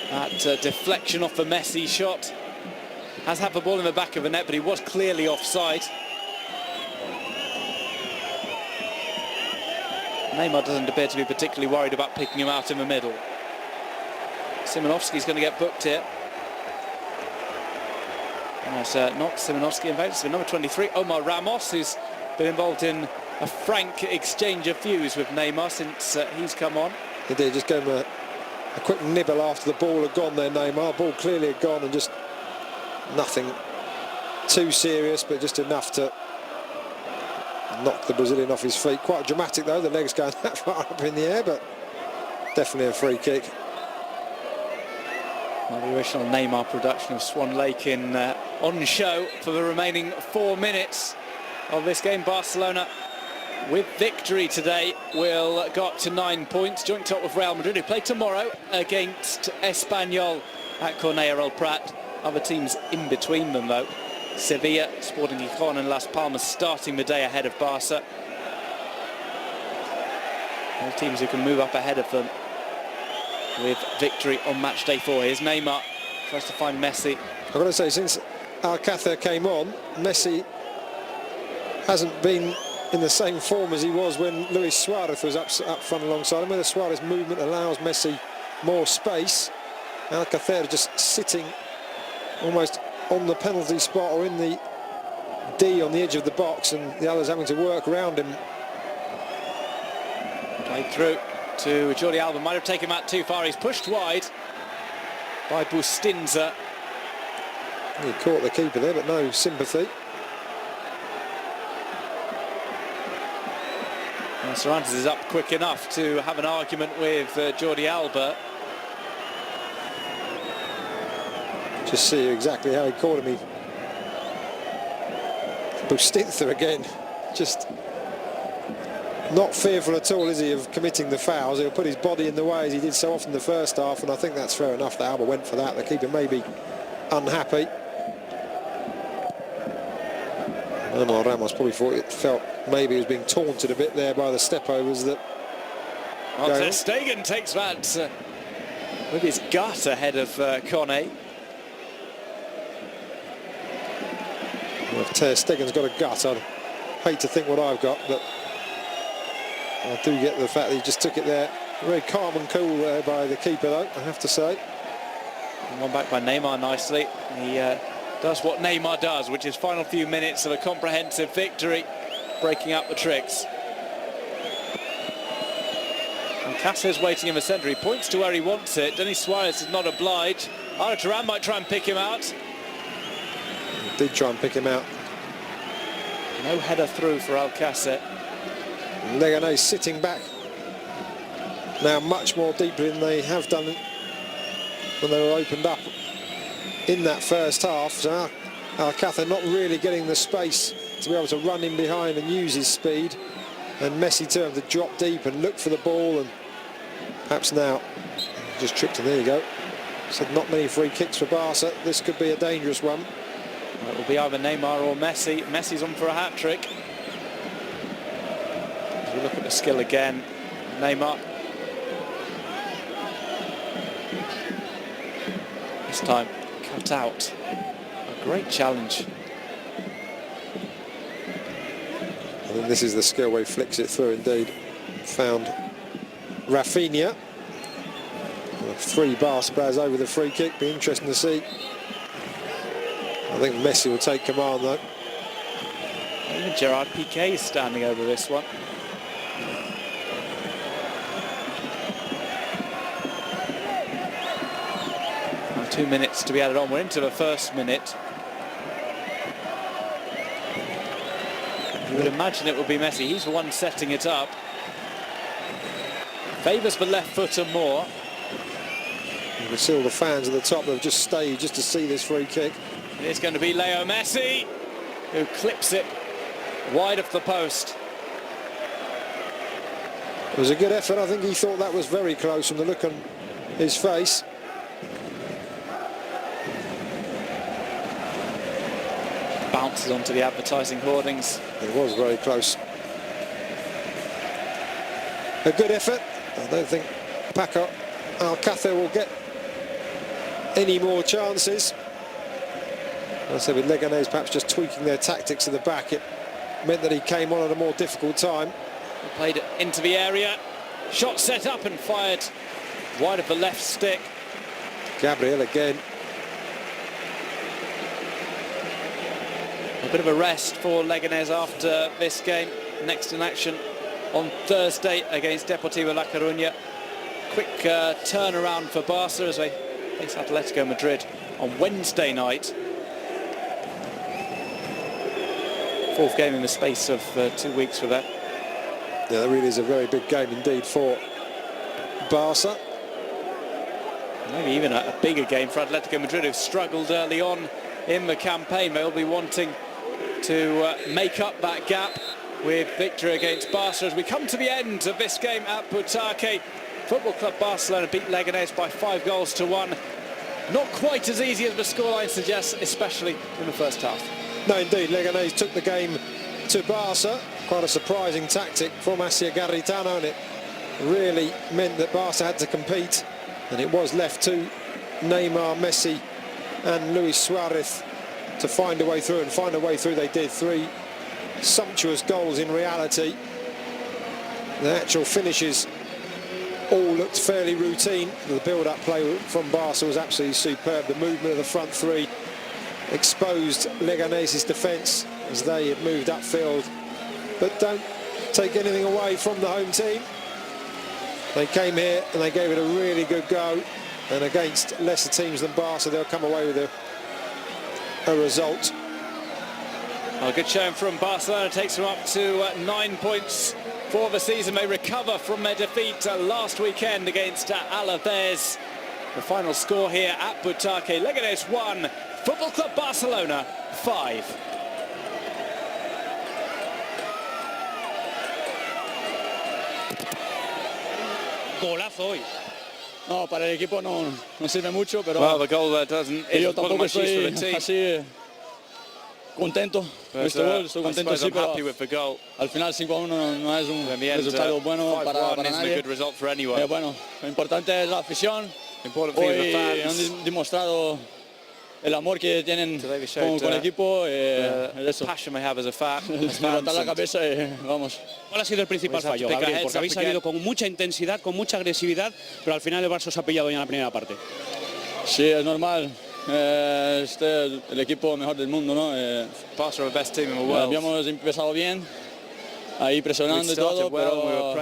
Speaker 17: That deflection off the Messi shot. Has had the ball in the back of the net, but he was clearly offside. Neymar doesn't appear to be particularly worried about picking him out in the middle. Szymanowski's going to get booked here. And it's not Szymanowski, in fact, it's number 23, Omar Ramos, who's been involved in a frank exchange of views with Neymar since he's come on.
Speaker 18: He did, just gave him a quick nibble after the ball had gone there, Neymar. Ball clearly had gone and just nothing too serious, but just enough to knock the Brazilian off his feet. Quite dramatic though, the legs going that far up in the air, but definitely a free kick.
Speaker 17: Well, the original Neymar production of Swan Lake on show for the remaining 4 minutes of this game. Barcelona, with victory today, will go up to 9 points, joint top with Real Madrid, who play tomorrow against Espanyol at Cornellà el Prat. Other teams in between them though. Sevilla, Sporting Gijón and Las Palmas starting the day ahead of Barca. All teams who can move up ahead of them with victory on match day 4. Here's Neymar, tries to find Messi.
Speaker 18: I've got to say, since Alcácer came on, Messi hasn't been in the same form as he was when Luis Suarez was up front alongside him. Where the Suarez movement allows Messi more space, Alcácer just sitting almost on the penalty spot or in the D on the edge of the box, and the others having to work around him.
Speaker 17: Played through to Jordi Alba, might have taken him out too far. He's pushed wide by Bustinza.
Speaker 18: He caught the keeper there, but no sympathy.
Speaker 17: Well, Cervantes is up quick enough to have an argument with Jordi Alba.
Speaker 18: Just see exactly how he caught him. Bustinza again, just not fearful at all, is he, of committing the fouls. He'll put his body in the way as he did so often the first half, and I think that's fair enough that Alba went for that. The keeper may be unhappy. Omar Ramos probably felt maybe he was being taunted a bit there by the step-overs that...
Speaker 17: Well, Ter Stegen takes that with his gut ahead of Conte.
Speaker 18: Well, if Ter Stegen's got a gut, I'd hate to think what I've got, but I do get the fact that he just took it there. Very calm and cool there by the keeper, though, I have to say.
Speaker 17: And one back by Neymar nicely. He does what Neymar does, which is final few minutes of a comprehensive victory, breaking up the tricks. And Alcácer's waiting in the centre. He points to where he wants it. Denis Suarez is not obliged. Arda Turan might try and pick him out.
Speaker 18: He did try and pick him out.
Speaker 17: No header through for Alcácer.
Speaker 18: Leganes sitting back now much more deeply than they have done when they were opened up in that first half. So Alcácer not really getting the space to be able to run in behind and use his speed, and Messi to have to drop deep and look for the ball, and perhaps now just tripped, and there you go. Said not many free kicks for Barca. This could be a dangerous one.
Speaker 17: It will be either Neymar or Messi. Messi's on for a hat-trick. As we look at the skill again, Neymar. This time cut out. A great challenge.
Speaker 18: I think this is the skill where he flicks it through indeed. Found Rafinha. 3 Barca players over the free kick. Be interesting to see. I think Messi will take command though.
Speaker 17: Even Gerard Piqué is standing over this one. Now 2 minutes to be added on. We're into the first minute. You would imagine it would be Messi. He's the one setting it up. Favours the left footer more.
Speaker 18: You can see all the fans at the top that have just stayed just to see this free kick.
Speaker 17: It's going to be Leo Messi, who clips it wide of the post.
Speaker 18: It was a good effort. I think he thought that was very close from the look on his face.
Speaker 17: Bounces onto the advertising hoardings.
Speaker 18: It was very close. A good effort. I don't think Paco Alcácer will get any more chances. As I said, with Leganes perhaps just tweaking their tactics at the back, it meant that he came on at a more difficult time.
Speaker 17: Played it into the area. Shot set up and fired wide of the left stick.
Speaker 18: Gabriel again.
Speaker 17: A bit of a rest for Leganes after this game. Next in action on Thursday against Deportivo La Coruña. Quick turnaround for Barca as they face Atletico Madrid on Wednesday night. 4th game in the space of 2 weeks for that.
Speaker 18: Yeah, that really is a very big game indeed for Barca.
Speaker 17: Maybe even a bigger game for Atletico Madrid, who've struggled early on in the campaign. They'll be wanting to make up that gap with victory against Barca as we come to the end of this game at Butake. Football Club Barcelona beat Leganes by 5-1. Not quite as easy as the scoreline suggests, especially in the first half.
Speaker 18: No, indeed, Leganes took the game to Barca. Quite a surprising tactic from Asia Garritano, and it really meant that Barca had to compete, and it was left to Neymar, Messi and Luis Suarez to find a way through, and find a way through they did. 3 sumptuous goals in reality. The actual finishes all looked fairly routine. The build-up play from Barca was absolutely superb. The movement of the front 3 exposed Leganes' defence as they had moved upfield. But don't take anything away from the home team. They came here and they gave it a really good go. And against lesser teams than Barca, they'll come away with a result.
Speaker 17: Well, a good showing from Barcelona, takes them up to 9 points for the season. They recover from their defeat last weekend against Alaves. The final score here at Butake: Leganes 1, Football Club Barcelona 5.
Speaker 19: Golazo hoy. No, para el equipo no sirve mucho, pero
Speaker 17: well, the goal doesn't.
Speaker 19: Yo tampoco estoy así contento. Estoy contento, sí, pero
Speaker 17: happy with the goal.
Speaker 19: Al final 5-1 no es un resultado bueno para nadie.
Speaker 17: A good result for anyone.
Speaker 19: Bueno, lo importante es la afición. Hoy han demostrado el amor que tienen con el equipo. Eso.
Speaker 17: Passion they have as a fan.
Speaker 19: Levantar la cabeza y vamos.
Speaker 20: ¿Cuál ha sido el principal fallo, Gabriel? Porque habéis salido con mucha intensidad, con mucha agresividad, pero al final el Barça os ha pillado ya en la primera parte.
Speaker 19: Sí, es normal. El equipo mejor del mundo, ¿no?
Speaker 17: Barca are the best team in the world.
Speaker 19: Habíamos empezado bien, ahí presionando y todo, pero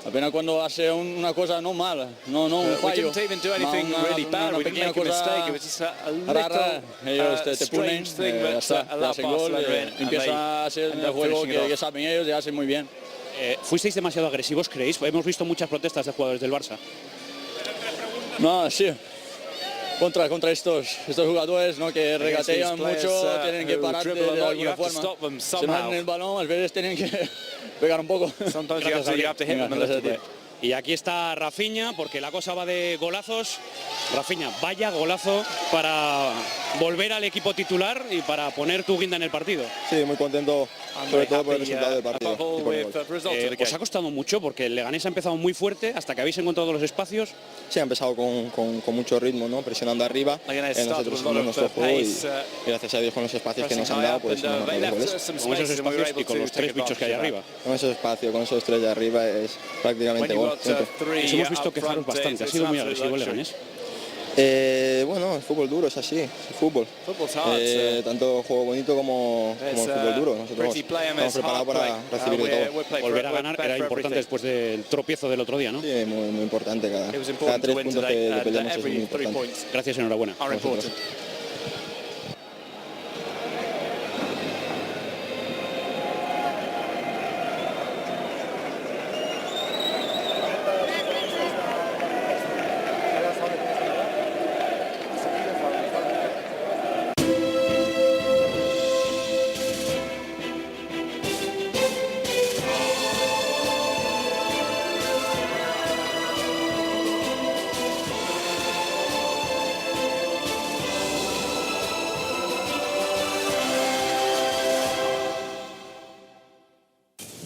Speaker 19: apenas cuando hace una cosa no mala, no un fallo.
Speaker 17: We didn't even do anything really bad. We didn't make a mistake. It was just a little
Speaker 19: ellos te punen,
Speaker 17: strange thing that allowed Barcelona in.
Speaker 19: Empieza a hacer el juego que saben ellos y hacen muy bien.
Speaker 20: ¿Fuisteis demasiado agresivos, creéis? Hemos visto muchas protestas de jugadores del Barça.
Speaker 19: No, sí. Contra estos jugadores, ¿no? Que regatean mucho, tienen que parar de alguna forma. Se mandan el balón, a veces tienen que pegar un poco.
Speaker 17: Sometimes you have to hit them a little bit.
Speaker 20: Y aquí está Rafinha, porque la cosa va de golazos. Rafinha, vaya golazo para volver al equipo titular y para poner tu guinda en el partido.
Speaker 21: Sí, muy contento, sobre todo por el resultado del partido.
Speaker 20: Os ha costado mucho porque el Leganés ha empezado muy fuerte hasta que habéis encontrado los espacios.
Speaker 21: Sí, ha empezado con mucho ritmo, ¿no? Presionando arriba. Nosotros hicimos nuestro juego y gracias a Dios con los espacios que nos han dado, pues hemos marcado los goles.
Speaker 20: Con esos espacios y con los 3 bichos que hay arriba.
Speaker 21: Con esos espacios, con esos 3 de arriba es prácticamente gol.
Speaker 20: Os hemos visto quejaros bastante, ha sido muy agresivo el Leganés.
Speaker 21: Bueno, el fútbol duro es así, es el fútbol. Tanto juego bonito como el fútbol duro. Nosotros estamos preparados para recibir de todo.
Speaker 20: Volver a ganar era importante después del tropiezo del otro día, ¿no?
Speaker 21: Sí, muy importante. Cada 3 puntos que perdemos es muy importante.
Speaker 20: Gracias, enhorabuena.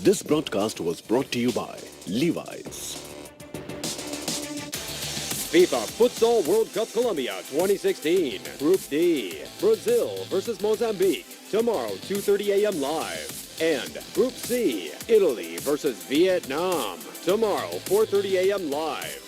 Speaker 22: This broadcast was brought to you by Levi's.
Speaker 23: FIFA Futsal World Cup Colombia 2016. Group D. Brazil versus Mozambique. Tomorrow, 2:30 a.m. live. And Group C. Italy versus Vietnam. Tomorrow, 4:30 a.m. live.